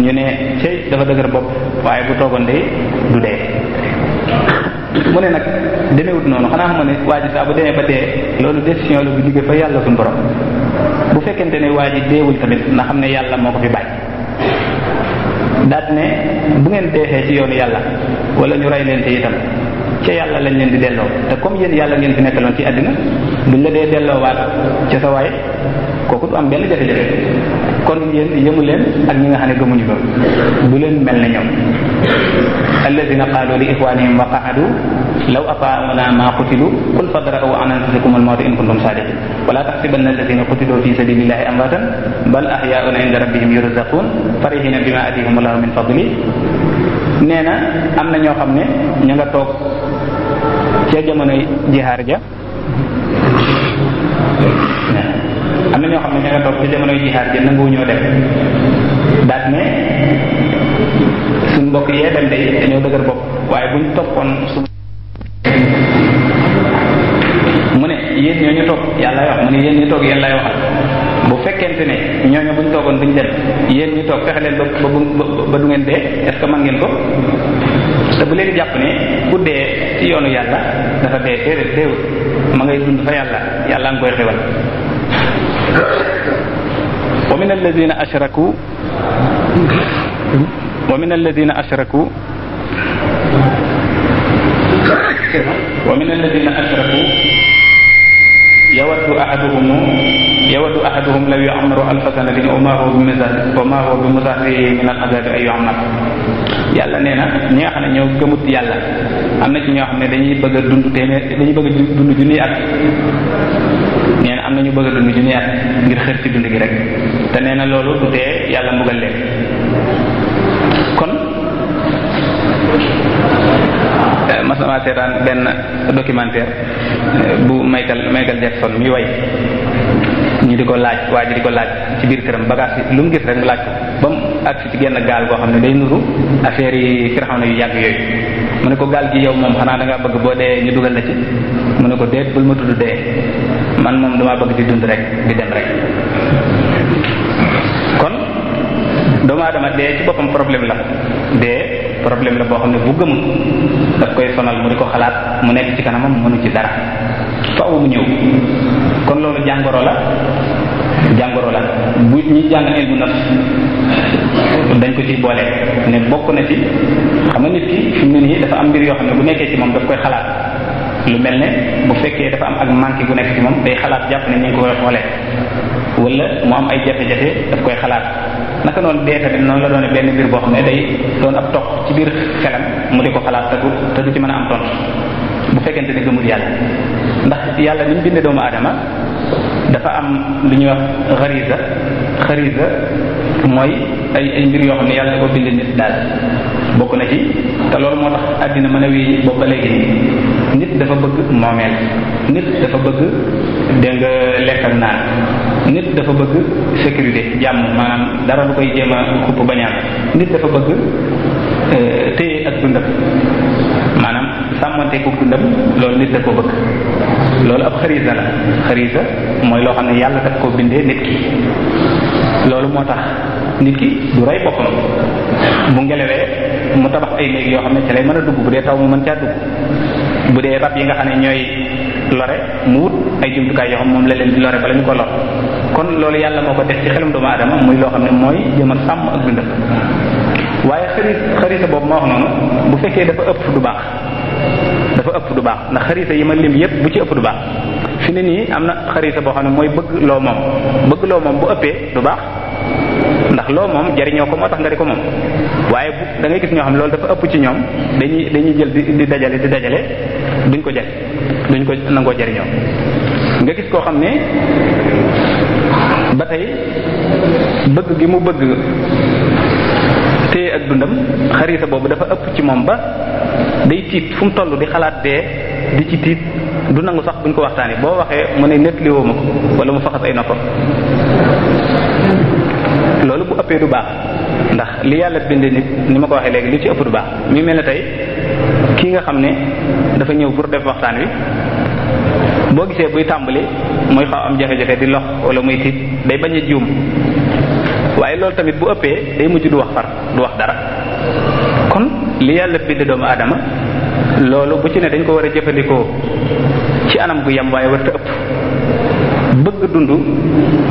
ñu ne cey dafa dëgër bopp waaye bu toogoon de du dee mu ne nag demewut noonu xanaa xam ne waa ji saa bu demee ba dee loolu décision la bu jóge fa yàlla suñu borom bu fekkente ne waa ji deewul tamit na xam ne yàlla moo ko fi bàyyi daat ne bu ngeen deexee ci yoonu yàlla wala ñu rey leen te itam ca yàlla lañ leen di delloo te comme yéen yàlla ngeen fi nekkaloon ci àddina buñ la dee delloowaat ca sa waay kooku du am benn jafe-jafe kon yéen yëmu leen ak ñi nga xam ne gëmuñu loolu bu leen mel ne ñoom alladina qaalu li ixwanihim wa qa'adu law ata'una ma qutilu qul fadra'u an anfusikum al-mawta in kuntum sadiqin wala tahsibanna alladina qutilu fi sabilillahi amwatan bal ahya'un 'inda rabbihim yurzaqun farihina bima atihum allahu min fadli nee na am na ñoo xam ne ña nga toog ca jamonoy jihaar ja am na ñoo xam ne ña nga toog ca jamonoy jihaar ja nanguwu ñoo def daat ne suñ mbokk yee dem de dañoo dëgër bopp waaye buñ toppoon mu ne yéen ñoo ñu toog yàlla lay wax mu ne yéen ñu toog yéen lay waxal bu fekkente ne ñooñu buñ toogoon buñ dem yéen ñu toog fexe leen ba du ngeen dee est-ce que mën ngeen ko te bu leen jàpp ne ku dee ci yoonu yàlla dafa dee déedéet déewul ma ngay dund fa yàlla nga koy xewal wa min alladina ashraku yawaddu ahaduhum law yu'ammaru alfa sanatin wa ma huwa bi muzahzihi min al-'adhabi an yu'ammar yàlla nee na ñi nga xam ne ñoo gëmut yàlla am na ci ñoo xam ne dañuy bëgg a dund junniy at nee na am na ñu bëgg a dund junniy at ngir xër ci dund gi rek te nee na loolu du tee yàlla mbugal leen kon mas na seetaan benn documentaire bu Michael Jackson mi way ñu di ko laaj waa ji di ko laaj ci biir këram bagage yi lu mu gis rek mu laaj ko ba mu agsi ci genn gaal goo xam ne day nuru affaire yi Firawna yu yàgg yooyu mu ne ko gaal gi yow moom xanaa da ngaa bëgg boo dee ñu dugal la ci mu ne ko déet bul ma tudd dee man moom damaa bëgg di dund rek di dem rek. kon doomu aadama dee ci boppam problème la dee problème la boo xam ne bu gëmul daf koy sonal mu di ko xalaat mu nekk ci kanamam mënu ci dara faaw mu ñëw. kon loolu jàngoro la bu ñi jàng ilmu nafs dañ ko ci boole ne bokk na ci xam nga nit ki fi mu ne nii dafa am mbir yoo xam ne bu nekkee ci moom daf koy xalaat lu mel ne bu fekkee dafa am ak manque gu nekk ci moom day xalaat jàpp ne ñu ngi ko koy xoolee wala mu am ay jafe-jafe daf koy xalaat naka noonu dee tamit noonu la doone benn mbir boo xam ne day doon ab toq ci biir xelam mu di ko xalaat te du ci mën a am tontu bu fekkente ne gëmul yàlla ndax yàlla ni mu bindee doomu aadama dafa am lu ñuy wax xarisa mooy ay mbir yoo xam ne yàlla da ko bindee nit daal bokk na ci te loolu moo tax àddina mën a wéy boobu ba léegi nit dafa bëgg moomeel nit dafa bëgg dégg nga lekk ak naan nit dafa bëgg sécurité jàmm maanaam dara lu koy jéem a xupp bañaan nit dafa bëgg téye ak dundam maanaam sàmmante ko dundam loolu nit da ko bëgg loolu ab xarisa la xarisa mooy loo xam ne yàlla daf koo bindee nit ki loolu moo tax nit ki du rey boppam bu ngelawee mu tabax ay néeg yoo xam ne ci lay mën a dugg bu dee taw mu mën caa dugg bu dee rab yi nga xam ne ñooy lore mu wut ay jumtukaay yoo xam moom la leen di lore bala ñu ko lor kon loolu yàlla moo ko def ci xelum doomu aadama muy loo xam ne mooy jëm a sàmm ak dundam waaye xarisa boobu ma wax noonu bu fekkee dafa ëpp du baax ndax xarisa yi ma lim yépp bu ci ëpp du baax fi ne nii am na xarisa boo xam ne mooy bëgg loo moom bu ëppee du baax ndax loo moom jariñoo ko moo tax nga di ko moom waaye da ngay gis ñoo xam ne loolu dafa ëpp ci ñoom dañuy jël di dajale duñ ko nangoo jariñoo nga gis koo xam ne ba tey bëgg gi mu bëgg téye ak dundam xarisa boobu dafa ëpp ci moom ba day tiit fu mu toll di xalaat dee di ci tiit du nangu sax buñ ko waxtaanee boo waxee mu ne nettaliwoo ma ko wala mu faxas ay noppam loolu bu ëppee du baax ndax li yàlla bindee nit ni ma ko waxee léegi li ci ëpp du baax mi mel ne tey kii nga xam ne dafa ñëw pour def waxtaan wi boo gisee buy tàmbali muy xaw am jafe-jafe di lox wala muy tiit day bañ a juum waaye loolu tamit bu ëppee day mujj du wax far du wax dara kon li yàlla bindee doomu aadama loolu bu ci ne dañ ko war a jëfandikoo ci anam gu yam waaye warta ëpp bëgg dund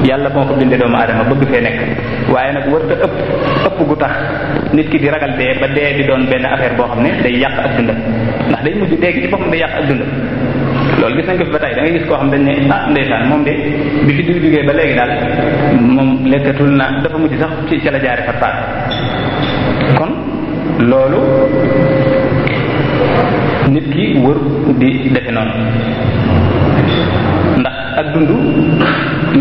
yàlla moo ko bindee doomu aadama bëgg fee nekk waaye nag warta ëpp gu tax nit ki di ragal dee ba dee di doon benn affaire boo xam ne day yàq ak dundam ndax day mujj dee ci boppam day yàq ak dundam loolu gis nañ ko fi ba tey da ngay gis koo xam dañ ne ndeysaan moom de bi fi diw jógee ba léegi daal moom lekkatul na dafa mujj sax ci ca la jaare fat faat kon loolu nit ki wër di defe noonu ndax ak dund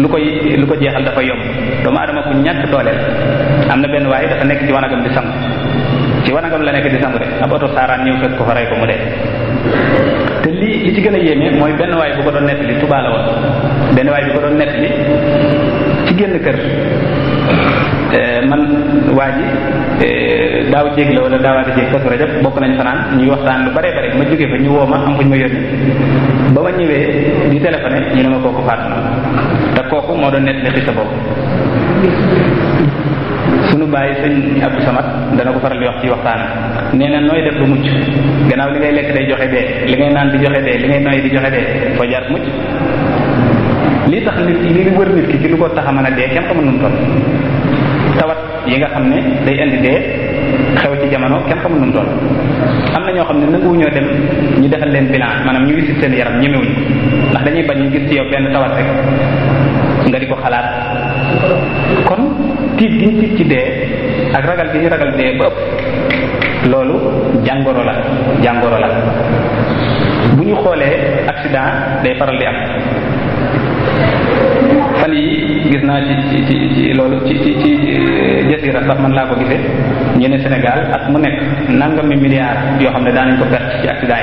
lu ko jeexal dafa yomb doomu aadama ku ñàkk dooleel am na benn waaye dafa nekk ci wanagam di sangu ci wanagam la nekk di sangu de ab oto saaraan ñëw fekk ko fa rey ko mu dee te li ci gën a yéeme mooy benn waay bu ko doon nettali Tuubaa la woon benn waay bu ko doon nettali ci génn kër man waa ji daaw jéeg la wala daawaati jéeg Kazu Rajab bokk nañ fanaan ñuy waxtaan lu bare bare ma jógee fa ñu woo ma am fu ñu ma yónni ba ma ñëwee di téléphoné ñu ne ma kooku faatu na te kooku moo doon nettali xisa boobu sunu bàyyi sëñ Abdou Samad dana ko faral di wax ci waxtaan nee na nooy def lu mucc gannaaw li ngay lekk day joxe dee li ngay naan di joxe dee li ngay noy di joxe dee foo jaar mucc lii tax nit li wër nit ki ci lu ko tax a mën a dee kenn xamul nu mu toll tawat yi nga xam ne day indi dee xew ci jamono kenn xamul nu mu toll am na ñoo xam ne nanguwuñoo dem ñu defal leen bilan maanaam ñu wisit seen yaram ñemewuñu ndax dañuy bañ ñu gis ci yow benn tawat rek nga di ko xalaat kon tiit gi ñu tiit ci dee ak ragal gi ñu ragal dee ba ëpp loolu jàngoro la bu ñu xoolee accident day faral di am fan yi gis naa ci loolu ci jasira sax man laa ko gisee ñu ne Sénégal at mu nekk nangami milliards yoo xam ne daanañ ko perte ci accident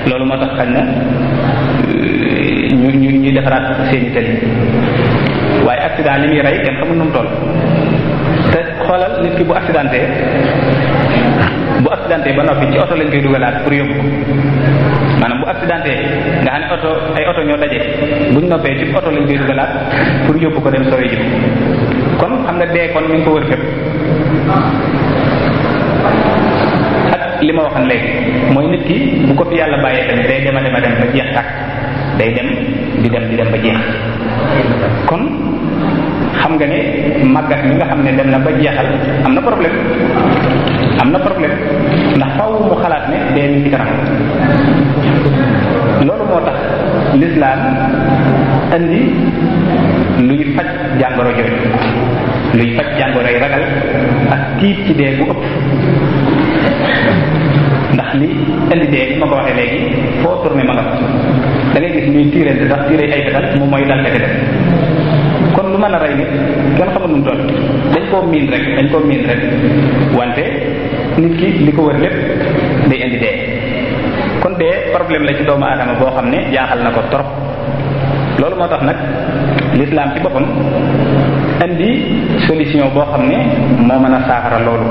yi loolu moo tax xañ na ñuy defaraat seeni tali waaye accident li muy rey kenn xamul nu mu toll te xoolal nit ki bu accidenté ba noppi ci oto lañ koy dugalaat pour yóbbu ko maanaam bu accidenté nga xam ne ay oto ñoo daje buñ noppee ci oto lañ koy dugalaat pour yóbbu ko dem sowee ji kon xam nga dee kon mi ngi ko wër fépp ak li ma waxoon léegi mooy nit ki bu ko fi yàlla bàyyee tamit day dem ba jeex tàkk day dem di dem ba jeex kon xam nga ne màggat mi nga xam ne dem na ba jeexal am na problème ndax faaw mu xalaat ne dee mi ci kanam loolu moo tax l'islam andi luy faj jàngoro jooju luy faj jàngoro yi ragal ak tiit ci dee bu ëpp ndax li indi dee bi ma ko waxee léegi foo tourné ma nga da ngay gis ñuy tiirante sax tiire ay fetal moom mooy dal fekk def kon lu mën a rey nit kenn xamul nu mu doon dañ koo miin rek wante nit ki li ko wër lépp day indi dee kon dee problème la ci doomu aadama boo xam ne jaaxal na ko trop loolu moo tax nag l'islam ci boppam indi solution boo xam ne moo mën a saafara loolu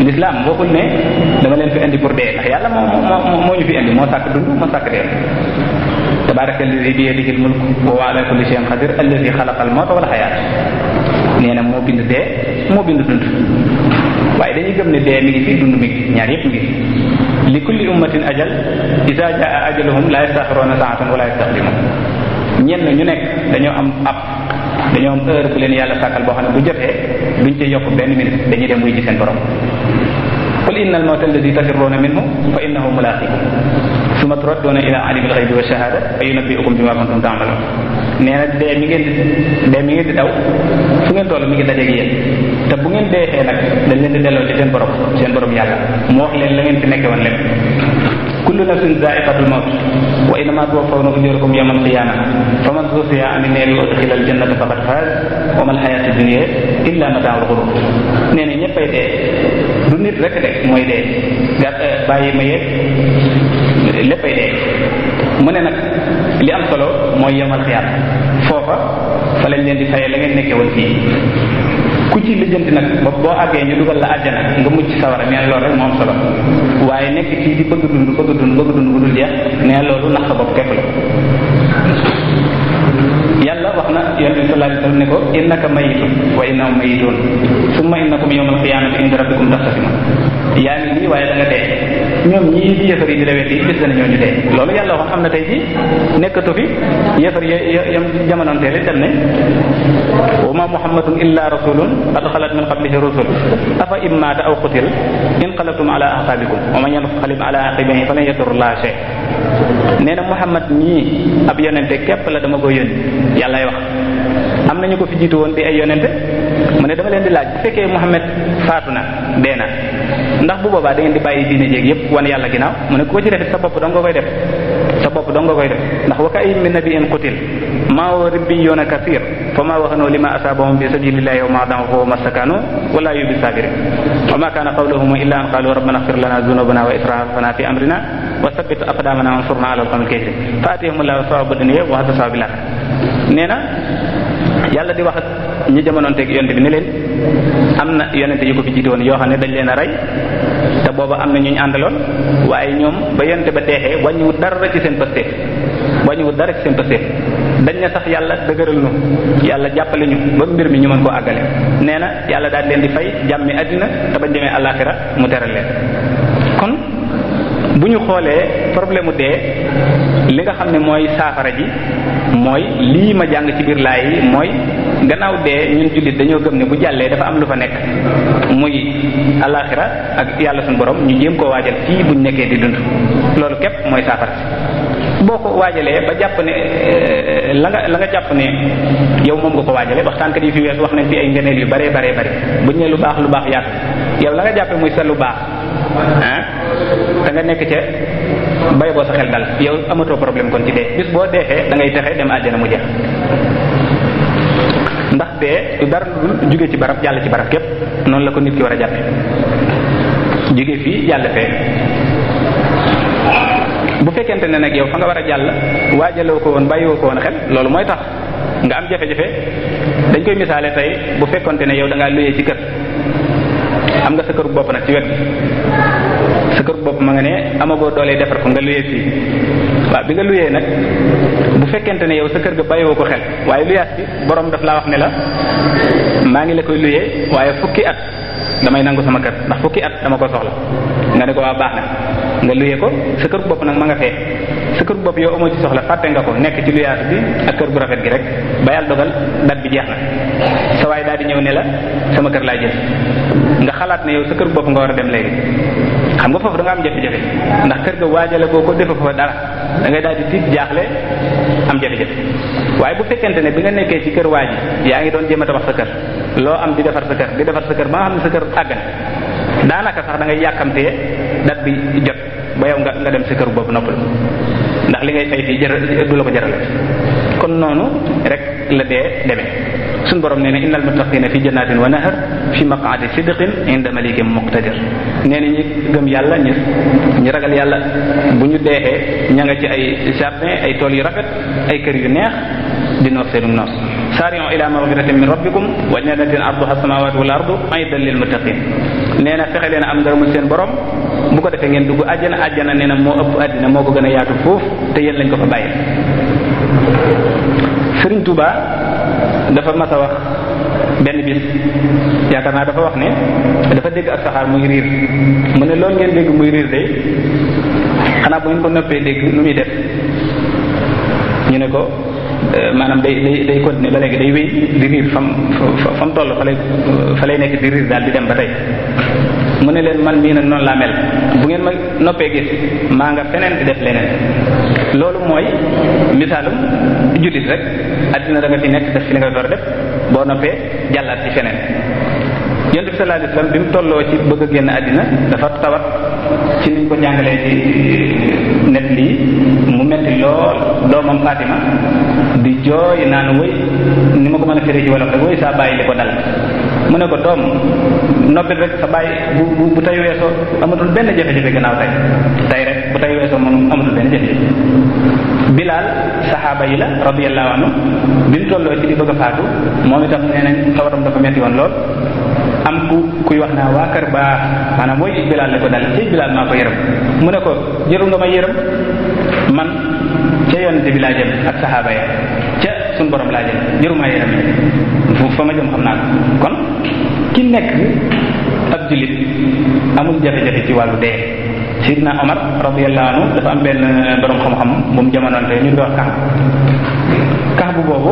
l'islam bokkul ne dama leen fi indi pour dee ndax yàlla moo ñu fi indi moo sàkk dund moo sàkk dee tabaraka alladi bi yadihi al mulk wa huwa ala kulli shay'in qadir alladi xalaqa al mawta wal hayat nee na moo bind dee moo bind dund waaye dañuy gëm ne dee mi ngi fi dund mi ngi ñaar yépp ngi fi li kulli ummatin ajal iza jaa ajaluhum la yastaxiruna saatan wala yastaqdimun ñenn ñu nekk dañoo am heure bu leen yàlla sàkkal boo xam ne bu jotee duñ ci yokk benn minute dañuy dem wuy ji seen borom qul inna al mawta alladi tafirruna minhu fa innahu mulaqikum summa turadduuna ila alimil ghaybi wa shahada fa yunabbi'ukum bima kuntum ta'malun nee na dee mi ngeen di daw fu ngeen toll mi ngi dajeeg yéen te bu ngeen deexee nag dañ leen di delloo ci seen borom yàlla mu wax leen la ngeen fi nekke woon lépp kullu nafsin za'iqatul mawt wa innama tuwaffawna ujurakum yawmal qiyamah faman zuhziha 'anil nari wa udkhila al jannata faqad faz wa mal hayatud dunya illa mata'ul ghurur nee na ñëppay dee du nit rek de mooy dee bàyyi ma yeeg léppay dee mu ne nag li am solo mooy yemal xiyaat foofa fa lañ leen di fayee la ngeen nekkee woon fii ku ci lijjanti nag ba boo àggee ñu dugal la àjjana nga mucc sawara nee loolu rek moo am solo waaye nekk fii di bëgg dund bu dul jeex nee loolu nax sa bopp képp la yàlla wax na yonent bi sallallahu alayhi wasallam ne ko innaka mayitun wa innahum mayitun summa innakum yawmal qiyamati inda rabbikum taxtasimun yaa ngi nii waaye da nga dee ñoom ñii di yëfar yi di la weddi bis dana ñoo ñu dee loolu yàlla waxoon am na tey ji nekkatu fi yëfar yam jamonoonteel dem ne wa ma muhammadun illa rasulun qad xalat min qablihi rusul afa in maata aw qutil inqalabtum ala aqabikum wa man yanqalib ala aqibihi falan yadurrullaha shay nee na muhammad ñii ab yonente képp la dama ko yónni yàllay wax am nañu ko fi jiitu woon di ay yonente mu ne dama leen di laaj bu fekkee muhammad faatu na dee na ndax bu boobaa da ngeen di bàyyi diine jéeg yépp wan yàlla ginnaaw mu ne ku ko ci defit sa bopp dong nga koy def ndax wa ka'ayyin min nabiyyin qutil ma'ahu ribbiyuuna kasiir fa ma wahanu lima asaabahum fi sabilillahi wa ma da'ufu wa mastakanu wala yubi sabirin wa ma kana qawluhum illa an qalu rabbana ighfir lana dhunubana wa israfana fi amrina wa thabbit aqdamana wansurna ala al-qawmil kafirin fa atihumullahu thawaba dunya wa hasaba bil akhirah nee na yàlla di wax ak ñi jamonoonteeg yonte bi ne leen am na yonente yu ko fi jiite woon yoo xam ne dañ leen a rey te booba am na ñu ñu àndaloon waaye ñoom ba yonte ba teexee wàññiwut dara ci seen pasteef dañ ne sax yàlla dëgëral nu yàlla jàppale ñu ba mbir mi ñu mën koo àggale nee na yàlla daal leen di fay jàmmi àddina te bañ demee àllaaxira mu teral leen kon bu ñu xoolee problème mu dee li nga xam ne mooy saafara ji mooy lii ma jàng ci biir laay yi mooy gannaaw dee ñun jullit dañoo gëm ne bu jàllee dafa am lu fa nekk muy alaxira ak yàlla suñu borom ñu jéem koo waajal fii buñ nekkee di dund loolu képp mooy saafara si boo ko waajalee ba jàpp ne la nga jàpp ne yow moom nga ko waajalee waxtaankat yi fi wees wax nañ fi ay ngeneel yu bare buñ ne lu baax yaatu yow la nga jàppe muy sa lu baax te nga nekk ca bay boo sa xel dal yow amatoo problème kon ci dee bis boo deexee da ngay texe dem àjjana mu jeex ndax dee dara lu jóge ci barab jàll ci barab képp noonu la ko nit ki war a jàppe jóge fii jàll fee. bu fekkente ne nag yow fa nga war a jàll waajaloo ko woon bàyyiwoo ko woon xel loolu mooy tax nga am jafe-jafe. dañ koy misaale tey bu fekkonte ne yow da ngaa luyee ci kër am nga sa këru bopp nag ci wet bi sa këru bopp ma nga ne amagoo doole defar ko nga luyee fii waaw bi nga luyee nag bu fekkente ne yow sa kër ga bàyyiwoo ko xel waaye luyaas bi borom daf laa wax ne la maa ngi la koy luyee waaye fukki at damay nangu sama kër ndax fukki at dama ko soxla nga ne ko waa baax na nga luyee ko sa kër bopp nag ma nga fee sa kër bopp yow amoo ci soxla fàtte nga ko nekk ci luyaas bi ak kër gu rafet gi rek ba yàlla dogal dat bi jeex na sa waay daal di ñëw ne la sama kër laa jël nga xalaat ne yow sa kër bopp nga war a dem léegi xam nga foofu da nga am jafe-jafe ndax kër ga waajale boo ko defe fa dara da ngay daal di tiit jaaxle am jafe-jafe waaye bu fekkente ne bi nga nekkee ci kër waaji yaa ngi doon jéem a tabax sa kër loo am di defar sa kër di defar sa kër ba nga xam ne sa kër àggan daanaka sax da ngay yàkkamtee dat bi jot ba yow nga dem sa kër bopp noppal ndax li ngay fay fii du la ko jarale kon noonu rek la dee demee suñu borom nee na innal muttaqina fi jannatin wa nahar fi maq'adi sidqin inda malikin muqtadir nee na ñi gëm yàlla ñi ragal yàlla bu ñu deexee ña nga ci ay jardin ay tool yu rafet ay kër yu neex di noos seenu noos saari'u ila maghfiratin min rabbikum wa jannatin arduha as-samawati wal ardu u'iddat lil muttaqin nee na fexe leen am ngërëmul seen borom bu ko defee ngeen dugg àjjana nee na moo ëpp àddina moo ko gën a yaatu foofu te yéen lañ ko fa bàyyi. Sëriñ Touba dafa mas a wax benn bis yaakaar naa dafa wax ne dafa dégg ak saxaar muy riir mu ne loolu ngeen dégg muy riir de xanaa bu ngeen ko noppee dégg nu muy def ñu ne ko maanaam day continuer ba léegi day wéy di riir fa mu toll fa lay nekk di riir daal di dem ba tey mu ne leen man mii nag noonu laa mel bu ngeen ma noppee gis maa nga feneen di def leneen loolu mooy misaalum jullit rek addina da nga fi nekk def fi li nga door a def boo noppee jàllaat ci feneen yonent bi sallallahu alayhi wasallam bi mu tolloo ci bëgg a génn addina dafa tawat ci niñ ko jàngalee ci net lii mu metti lool doomam Fatima di jooy naan woy ni ma ko mën a féree ci wolof rek woy saa bàyyi li ko dal mu ne ko doom noppi rek sa bàyyi bu tay weesoo amatul benn jafe-jafe gannaaw tay rek bu tay weesoo moom amatul benn jafe-jafe Bilaal saxaaba yi la radiyallahu anhu bi mu tolloo ci di bëgg a faatu moom itam nee nañ tawatam dafa metti woon lool am kuy wax naa waa kër baax maanaam mooy Bilaal la ko dal ci Bilaal maa ko yërëm mu ne ko jëru nga ma yërëm man ca yonente bi laa jëm ak saxaaba ya ca suñu borom laa jëm jëru maa yërëm foofu fa ma jëm xam naa ko kon ki nekk ab jullit amul jafe-jafe ci wàllu dee Sidna Omar radiyallahu anhu dafa am benn borom xam-xam bu mu jamonoonte ñu di wax kax bu boobu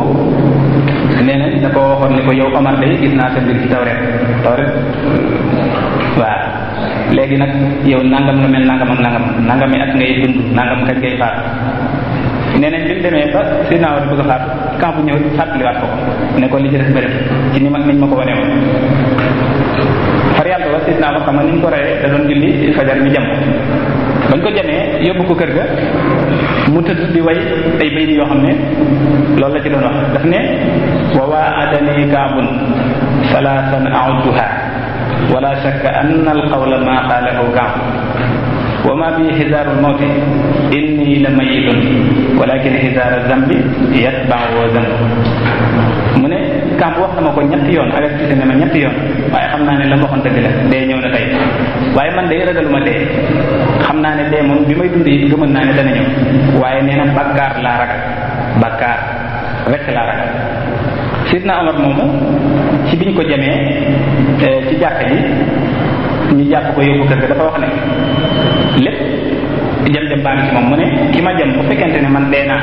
nee na da ko waxoon ni ko yow Omar day gis naa sa mbir ci tawret waaw léegi nag yow nangam nga mel nangam ak nangam mi at ngay dund nangam kañ ngay faatu nee nañ bi mu demee ba Sidna Omar bëgg a faatu camp bu ñëw fàttaliwaat ko ne ko li ci des bëri ci niñ ma ko wane woon far yàlla ba Sidna Omar xam nga ni ñu ko reyee da doon julli fajar ñu jam bañ ko jamee yóbbu ko kër ga mu tëdd di way ay baydi yoo xam ne loolu la ci doon wax daf ne wa wa'adani kaabun salaasan a'udduha wala shakka anna al-qawla ma qaalahu kaab wa ma bi hizaarul mawti inni la mayitun walakin hizaara zambi yatba'u zamb mu ne Kamp wax na ma ko ñetti yoon avertise ne ma ñetti yoon waaye xam naa ne la ma waxoon dëgg la dee ñëw na tey waaye man day ragaluma dee xam naa ne dee moom bi may dund yi gëmën naa ne dana ñëw waaye nee na bakkaar laa ragal bakkaar rek laa ragal Sidna Omar moomu ci biñ ko jamee ci jàkka ji ñu jàpp ko yóbbu kër ga dafa wax ne lépp jam baa ngi ci moom mu ne ki ma jam bu fekkente ne man dee naa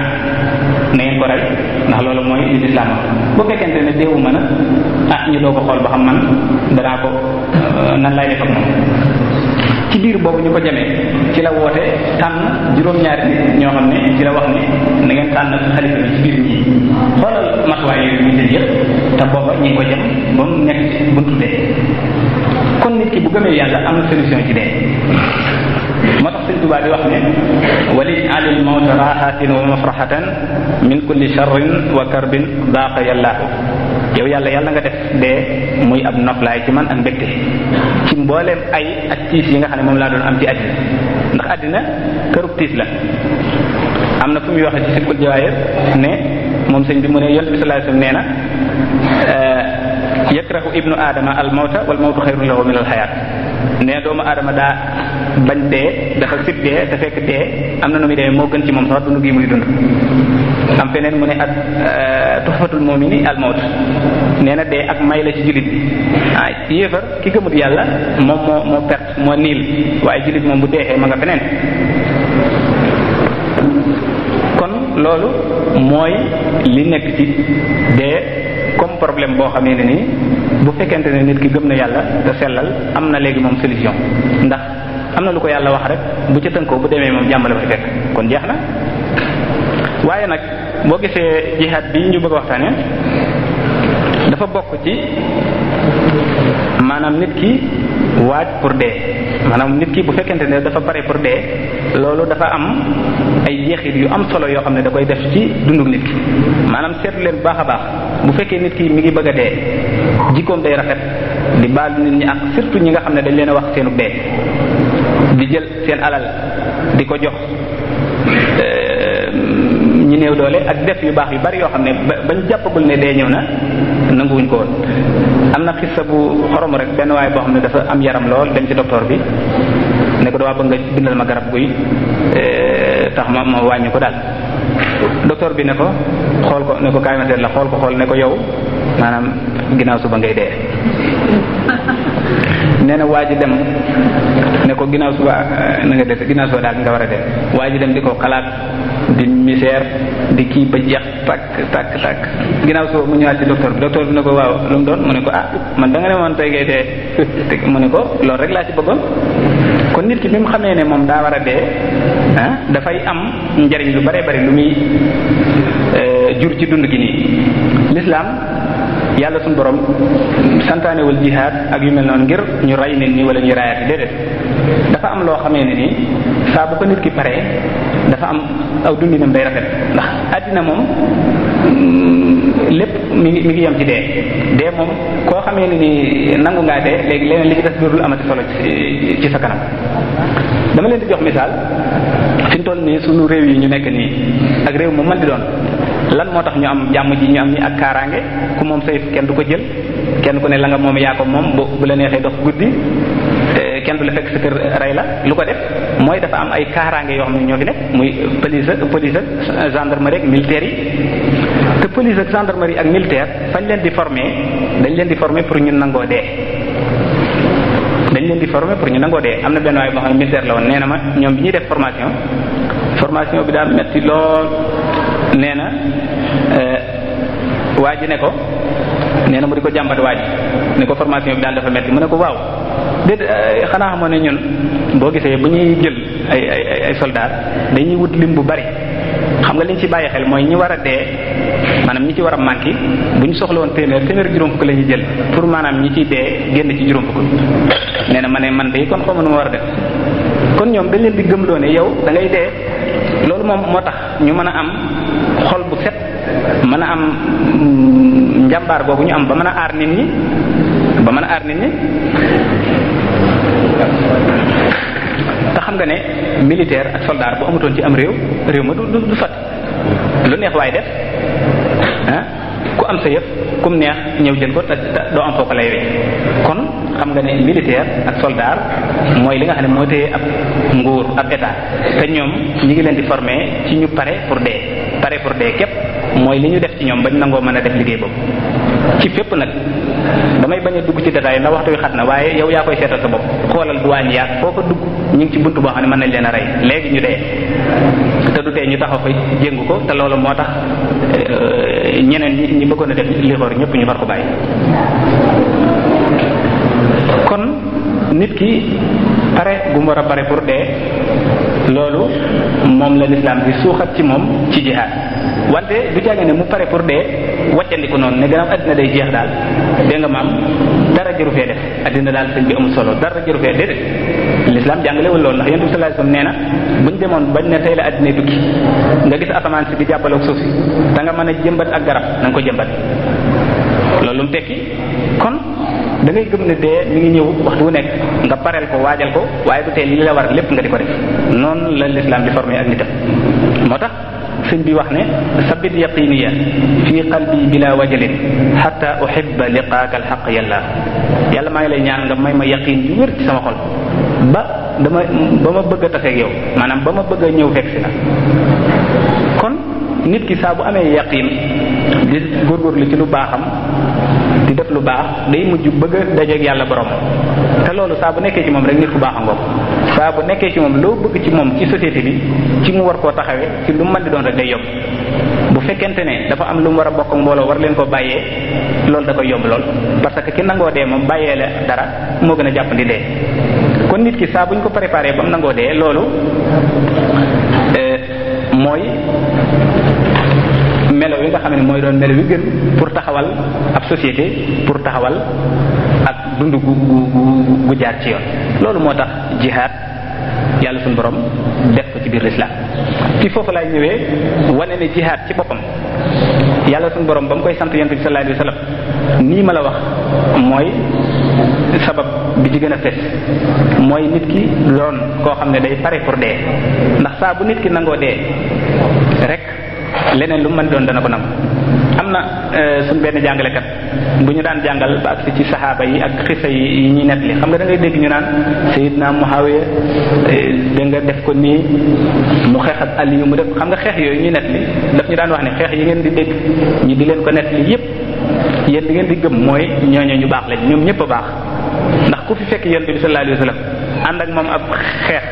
na ngeen ko rey ndax loolu mooy li lislaam bu fekkente ne deewu ma na ñu doo ko xool ba xam man danaa ko nan lay def ak moom ci biir boobu ñu ko jamee ci la woote tànn juróom-ñaari nit ñoo xam ne ci la wax ne na ngeen tànn xalifa bi ci biir ñi xoolal matuwaay yooyu ñu jël yëpp te booba ñi ngi ko jam ba mu nekk ci buntu dee kon nit ki bu gëmee yàlla am na solution ci dee moo tax Sëñ Tuubaa di wax ne wali alil mawta rahatin wa mafrahatan min kulli sharrin wa karbin daaqa yallaahu yow yàlla nga def dee muy ab noflaay ci man ak mbégte ci mbooleem ay ak tiis yi nga xam ne moom laa doon am ci àddina ndax àddina kërub tiis la. am na fu muy waxee ci Sirkul Jawaahir ne moom sëñ bi mu ne yonent bi sallallahu alayhi wasallam nee na yakrahu ibnu aadama al mawta wal mawtu xayrun lahu min al xayaat ne doomu aadama daa bañ dee dafa sib dee te fekk dee am na nu muy demee moo gën ci moom sax dund gi muy dund. am feneen mu ne ak tuhfatul mu'mini al mawt nee na dee ak may la ci jullit bi yéefar ki gëmut yàlla moom moo perte moo niil waaye jullit moom bu deexee ma nga feneen. kon loolu mooy li nekk ci dee comme problème boo xamee ne nii bu fekkente ne nit ki gëm na yàlla te sellal am na léegi moom solution ndax am na lu ko yàlla wax rek bu ca tënkoo bu demee moom jàmm la fa fekk kon jeex na. waaye nag boo gisee jihaad bi ñu bëgg a waxtaane dafa bokk ci maanaam nit ki waaj pour dee maanaam nit ki bu fekkente ne dafa pare pour dee loolu dafa am ay jeexit yu am solo yoo xam ne da koy def ci dundu nit ki maanaam seetlu leen baax a baax bu fekkee nit ki mi ngi bëgg a dee jikkoom day rafet di baalu nit ñi ak surtout ñi nga xam ne dañ leen a wax seenu dee di jël seen alal di ko jox ñi néew doole ak def yu baax yu bari yoo xam ne bañ jàppagul ne dee ñëw na nanguwuñ ko woon. am na xissa bu xorom rek benn waaye boo xam ne dafa am yaram lool dem ci docteur bi ne ko dama bëgg nga bindal ma garab guy tax ma wàññi ko daal. docteur bi ne ko xool ko ne ko kaay ma seet la xool ko xool ne ko yow maanaam ginnaaw suba ngay dee. nee na waa ji dem ne ko ginnaaw suba na nga def ginnaaw suba daal nga war a def waa ji dem di ko xalaat di misère di kii ba jeex takk ginnaaw suba mu ñëwaat ci docteur bi ne ko waaw lu mu doon mu ne ko man da nga ne woon tey ngay dee mu ne ko loolu rek laa ci bëggoon. kon nit ki bi mu xamee ne moom daa war a dee dafay am njariñ lu bare bari lu muy jur ci dund gi nii. l'islam yàlla suñu borom santaanewul jihaad ak yu mel noonu ngir ñu rey nit ñi wala ñu rayaati déedéet dafa am loo xamee ne nii saa bu ko nit ki paree dafa am aw dundinam day rafet ndax àddina moom lépp mi ngi yem ci dee moom koo xamee ne nii nangu ngaa dee léegi leneen li ci des dootul amati solo ci sa kanam. dama leen di jox misaal fi mu toll nii sunu réew yi ñu nekk nii ak réew mu mën di doon lan moo tax ñu am jàmm ji ñu am ni ak kaaraange ku moom sayf kenn du ko jël kenn ku ne la nga moom yaa ko moom bu la neexee dox guddi kenn du la fekk sa kër rey la lu ko def mooy dafa am ay kaaraange yoo xam ne ñoo fi nekk muy police ak gendarmerie ak militaire yi te police ak gendarmerie ak militaire fañ leen di former dañ leen di former pour ñu nangoo dee am na benn waay boo xam ne militaire la woon nee na ma ñoom bi ñuy def formation bi daa metti lool. nee na waa ji ne ko nee na mu di ko jàmbat waa ji ne ko formation bi daal dafa metti mu ne ko waaw déet xanaa xamoon ne ñun boo gisee bu ñuy jël ay soldats dañuy wut lim bu bari xam nga liñ ci bàyyi xel mooy ñi war a dee maanaam ñi ci war a manqué bu ñu soxla woon téeméer juróom fukk la ñuy jël pour maanaam ñi ciy dee génn ci juróom fukk. nee na man de kon xaw ma nu ma war a def kon ñoom dañ leen di gëmloo ne yow da ngay dee loolu moom moo tax ñu mën a am xol bu set mën a am njàmbaar boobu ñu am ba mën a aar nit ñi te xam nga ne militaire ak soldat bu amutoon ci am réew ma du sotti lu neex waaye def ku am sa yëf kum neex ñëw jël ko te doo am foo ko lay wecc kon xam nga ne militaire ak soldat mooy li nga xam ne moo téye ab nguur ab état te ñoom ñi ngi leen di former ci ñu pare pour dee képp mooy li ñu def ci ñoom bañ nangoo mën a def liggéey boobu ci fépp nag damay bañ a dugg ci détail ndax waxtu wi xat na waaye yow yaa koy seetal sa bopp xoolal duwaañ yaag foo fa dugg ñu ngi ci buntu boo xam ne mën nañ leen a rey léegi ñu dee te du tee ñu taxaw fa jéngu ko te loolu moo tax ñeneen ñi bëggoon a def li xoor ñëpp ñu far ko bàyyi. kon nit ki pare bu mu war a pare pour dee loolu moom la lislaam bi suuxat ci moom ci jihaad wante du jànge ne mu pare pour dee wàccandiku noonu ne gannaaw àddina day jeex daal dégg nga maam dara jëru fee def àddina daal sëñ bi amul solo dara jëru fee déedéet lislaam jàngalewul loolu ndax yonent bi sallallahu alayhi wasallam nee na buñ demoon bañ ne tey la àddina tukki nga gis asamaan si di jàppaloog suuf si da nga mën a jëmbat ak garab na nga ko jëmbat loolu mu tekki kon da ngay gëm ne dee mi ngi ñëw waxtu wu nekk nga pareel ko waajal ko waaye du tee li la war lépp nga di ko def noonu la l'islam di formé ak nitam moo tax sëñ bi wax ne sabit yaqiniya fi qalbi bila wajalin hatta uhibba liqaaka alxaq yàlla maa ngi lay ñaan nga may ma yaqin yu wér ci sama xol ba ma bëgg a taseeg yow maanaam ba ma bëgg a ñëw fekk si la kon nit ki saa bu amee yaqin di góorgóorlu ci lu baaxam di def lu baax day mujj bëgg a dajeeg yàlla borom te loolu saa bu nekkee ci moom rek nit ku baax a ngoog saa bu nekkee ci moom loo bëgg ci moom ci société bi ci mu war koo taxawee ci lu mu mën di doon rek day yomb bu fekkente ne dafa am lu mu war a bokk ak mbooloo war leen ko bàyyee loolu da koy yomb lool parce que ki nangoo dee moom bàyyee la dara moo gën a jàppandi dee kon nit ki saa bu ñu ko préparé ba mu nangoo dee loolu mooy melo yi nga xam ne mooy doon melo yu gën pour taxawal ab société pour taxawal ak dund gu jaar ci yoon loolu moo tax jihaad yàlla suñu borom def ko ci biir l'islam ci foofu laay ñëwee wane ne jihaad ci boppam yàlla suñu borom ba mu koy sant yonent bi sallallahu alayhi wasallam nii ma la wax mooy sabab bi ci gën a fes mooy nit ki doon koo xam ne day pare pour dee ndax saa bu nit ki nangoo dee rek leneen lu mu mën doon dana ko nangu am na suñ benn jàngalekat bu ñu daan jàngal ba agsi ci saxaaba yi ak xisa yi ñuy nettali xam nga da ngay dégg ñu naan Sayyidna Muawiya da nga def ko nii mu xeex ak Aliyu mu def xam nga xeex yooyu ñuy nettali daf ñu daan wax ne xeex yi ngeen di dégg ñu di leen ko nettali yépp yéen di ngeen di gëm mooy ñooñu ñu baax lañ ñoom ñëpp a baax ndax ku fi fekk yonent bi sallallahu alayhi wasallam ànd ak moom ab xeex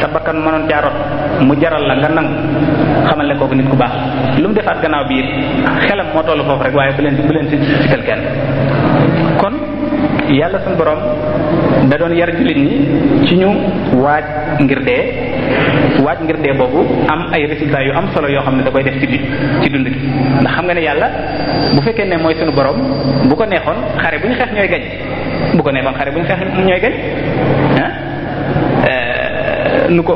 sa bakkan mënoon jaarot mu jaral la nga nangu xamal ne kooku nit ku baax lu mu defaat gannaaw bi it xelam moo tollu foofu rek waaye bu leen si sikkal kenn kon yàlla suñu borom da doon yar jullit ñi ci ñu waaj ngir dee boobu am ay résultats yu am solo yoo xam ne da koy def ci dund gi ndax xam nga ne yàlla bu fekkee ne mooy suñu borom bu ko neexoon xare bu ñu xeex ñooy gañ bu ko neexoon xare bu ñu xeex ñooy gañ nu ko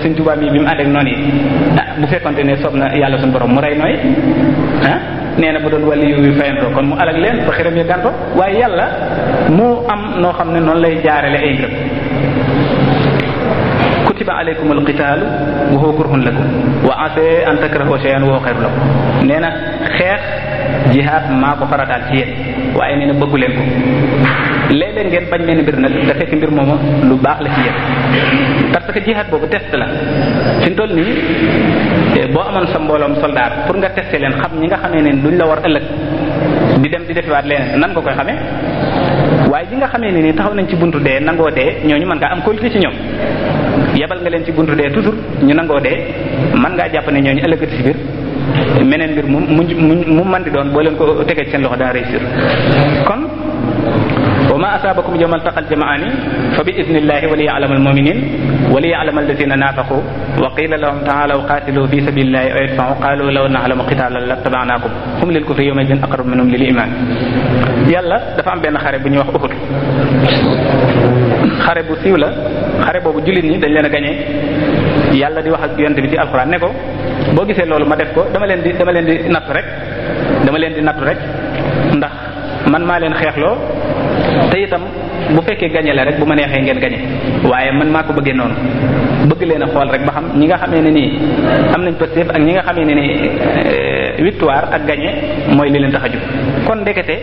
Sëñ Tuubaa mi bi mu ànd ak noonu yi bu fekkonte ne soob na yàlla suñu borom mu rey nooy nee na bu doon wàlli yu fayantoo kon mu alag leen ba xiram ya gànto waaye yàlla moo am noo xam ne noonu lay jaarale ay mbiram kutiba alaykumul qitaalu wa huwa kurhun lakum wa asaa an takrahu shay'an wa huwa khayrun lakum nee na xeex jihaad maa ko farataal ci yéen waaye nee na bëggu leen ko léeg-léeg ngeen bañ mel ni mbir nag da fekk mbir mooma lu baax la ci yéen parce que jihaad boobu test la fi mu toll nii boo amoon sa mbooloom soldat pour nga tester leen xam ñi nga xamee ne duñ la war ëllëg di dem di defiwaat leen nan nga koy xamee waaye ñi nga xamee ne ni taxaw nañ ci buntu dee nangoo dee ñooñu mën ngaa am qualité ci ñoom yebal nga leen ci buntu dee toujours ñu nangoo dee mën ngaa jàpp ne ñooñu ëllëgati ci biir meneen mbir mu man di doon boo leen ko tegee ci seen loxo dana réussir kon wa ma asaabakum yawmal taqal jamaani fa bi idnillahi wa liya'lamal mu'minin wa liya'lamal ladina nafaqu wa qila lahum ta'alaw qatilu fi sabilillahi aw idfa'u qalu law na'lamu qitalan lattaba'nakum hum lil kufri yawma idhin aqrabu minhum lil iman yàlla dafa am benn xare bu ñuy wax Uhud xare bu siiw la xare boobu jullit ñi dañ leen a gañe yàlla di wax ak yonent bi ci alxuraan ne ko boo gisee loolu ma def ko dama leen di nattu rek ndax man maa leen xeexloo te itam bu fekkee gañe la rek bu ma neexee ngeen gañe waaye man maa ko bëggee noonu bëgg leen a xool rek ba xam ñi nga xamee ne nii am nañ positif ak ñi nga xamee ne nii victoire ak gañe mooy li leen tax a jóg kon ndekete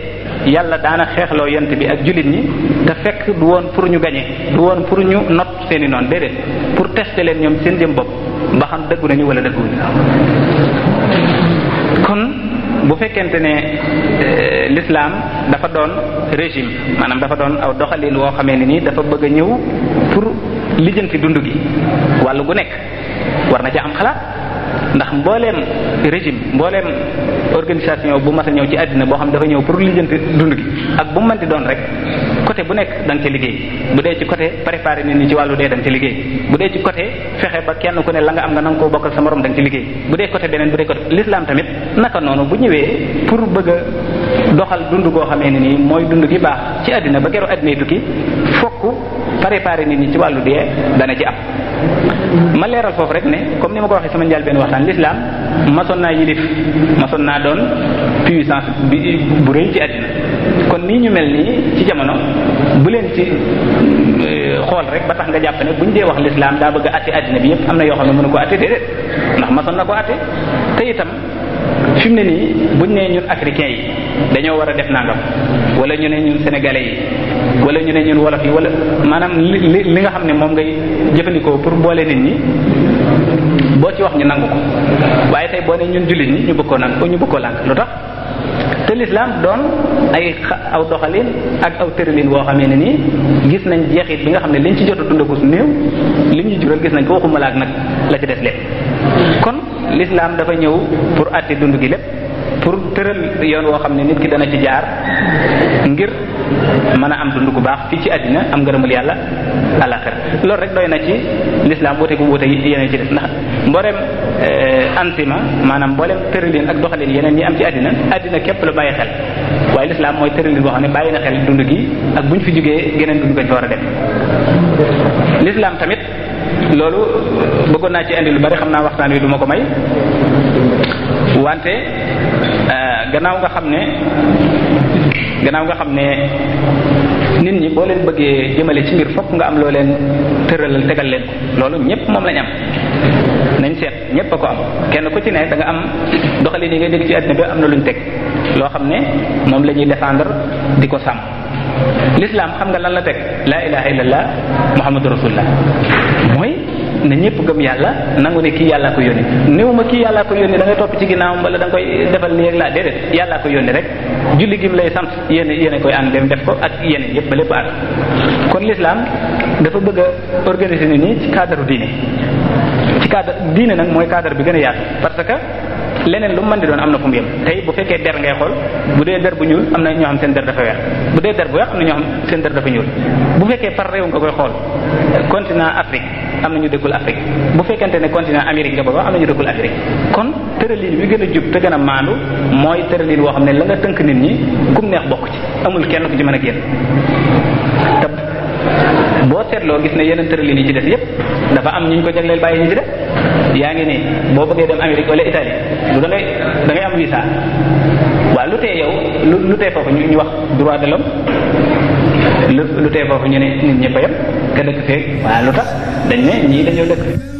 yàlla daana xeexloo yonent bi ak jullit ñi te fekk du woon pour ñu gañe du woon pour ñu not seeni noonu déedéet pour tester leen ñoom seen jëm bopp ba xam dëggu nañu wala dëgguwuñu kon bu fekkente ne l'islam dafa doon régime maanaam dafa doon aw doxalin woo xamee ne nii dafa bëgg a ñëw pour lijjanti dund gi wàllu gu nekk war na ca am xalaat ndax mbooleem régime mbooleem organisation bu mas a ñëw ci àddina boo xam dafa ñëw pour lijjanti dund gi ak bu mu mënti doon rek côté bu nekk da nga ca liggéey bu dee ci côté préparer nit ñi ci wàllu dee da nga ca liggéey bu dee ci côté fexe ba kenn ku ne la nga am nga nanga koo bokk ak sa morom da nga ci liggéey bu dee côté beneen bu dee côté l'islam tamit naka noonu bu ñëwee pour bëgg a doxal dund goo xamee ne nii mooy dund gi baax ci àddina ba keroog àddina tukki fokk préparer nit ñi ci wàllu dee dana ci am ma leeral foofu rek ne comme ni ma ko waxee sama njëlbéen waxtaan l'islam masoon naa yilif masoon naa doon puissance bi bu rëy ci àddina kon nii ñu mel nii ci jamono bu leen ci xool rek ba tax nga jàpp ne buñ dee wax l'islam daa bëgg a àtte àddina bi yépp am na yoo xam ne mënu ko àtte déedéet ndax masoon na ko àtte te itam fi mu ne nii buñ nee ñun africains yi dañoo war a def nangam wala ñu ne ñun sénégalais yi wala ñu ne ñun wolof yi wala maanaam li nga xam ne moom ngay jëfandikoo pour boole nit ñi boo ci wax ñu nangu ko waaye tey boo ne ñun jullit ñi ñu bëgg koo nangu ñu bëgg koo lànk lu tax te l'islam doon aw doxalin ak aw tëralin woo xamee ne nii gis nañ jeexit bi nga xam ne liñ ci jot a dundagus néew lim ñu jural gis nañ ko waxuma laak nag la ci des lépp kon l'islam dafa ñëw pour àtte dund gi lépp pour tëral yoon woo xam ne nit ki dana ci jaar ngir mën a am dund gu baax fii ci àddina am ngërëmul yàlla àllaxira loolu rek doy na ci l'islam wuute gu wuute yeneen ci des ndax mboolem ansima maanaam mboolem tëralin ak doxalin yeneen ñi am ci àddina képp la bàyyi xel waaye l'islam mooy tëralin boo xam ne bàyyi na xel dund gi ak bu ñu fi jógee geneen dund gañ fa war a def l'islam tamit loolu bëggoon naa ci indi lu bari xam naa waxtaan wi du ma ko may wante gannaaw nga xam ne nit ñi boo leen bëggee jëmale ci mbir fokk nga am loo leen tëralal tegal leen ko loolu ñëpp moom lañ am nañ seet ñëpp a ko am kenn ku ci ne da nga am doxalin yi ngay dégg ci àddina bi am na luñ teg loo xam ne moom la ñuy défendre di ko sàmm l'islam xam nga lan la teg laa ilaha illallah muhammadu rasulullah mooy na ñëpp gëm yàlla nangu ne kii yàllaa ko yónni néew ma kii yàllaa ko yónni da ngay topp ci ginnaawam wala da nga koy defal lii ak laa déedéet yàllaa ko yónni rek julli gi mu lay sant yéen koy ànd dem def ko ak yeneen yëpp ba lépp ànd kon l'islam dafa bëgg a organiser nit ñi ci cadre diine nag mooy cadre bi gën a yaatu parce que leneen lu mu mën di doon am na fu mu yem tey bu fekkee der ngay xool bu dee der bu ñuul am na ñoo xam seen der dafa weex bu dee der bu weex am na ñoo xam seen der dafa ñuul bu fekkee par réew nga koy xool continent Afrique am na ñu dëkkul Afrique bu fekkente ne continent Amérique nga bëgg am na ñu dëkkul Afrique kon tëralin bi gën a jub te gën a maandu mooy tëralin woo xam ne la nga tënk nit ñi kum neex bokk ci amul kenn ku ci mën a génn te boo seetloo gis ne yeneen tëralin yi ci des yépp dafa am ñu ñu ko jagleel bàyyi ñu ci des yaa ngi nii boo bëggee dem Amérique wala Italie du da ngay am visa waaw lu tee yow lu tee foofu ñu wax droit de l'homme lu tee foofu ñu ne nit ñëpp a yem ka dëkk feeg waaw lu tax dañ ne ñii dañoo dëkk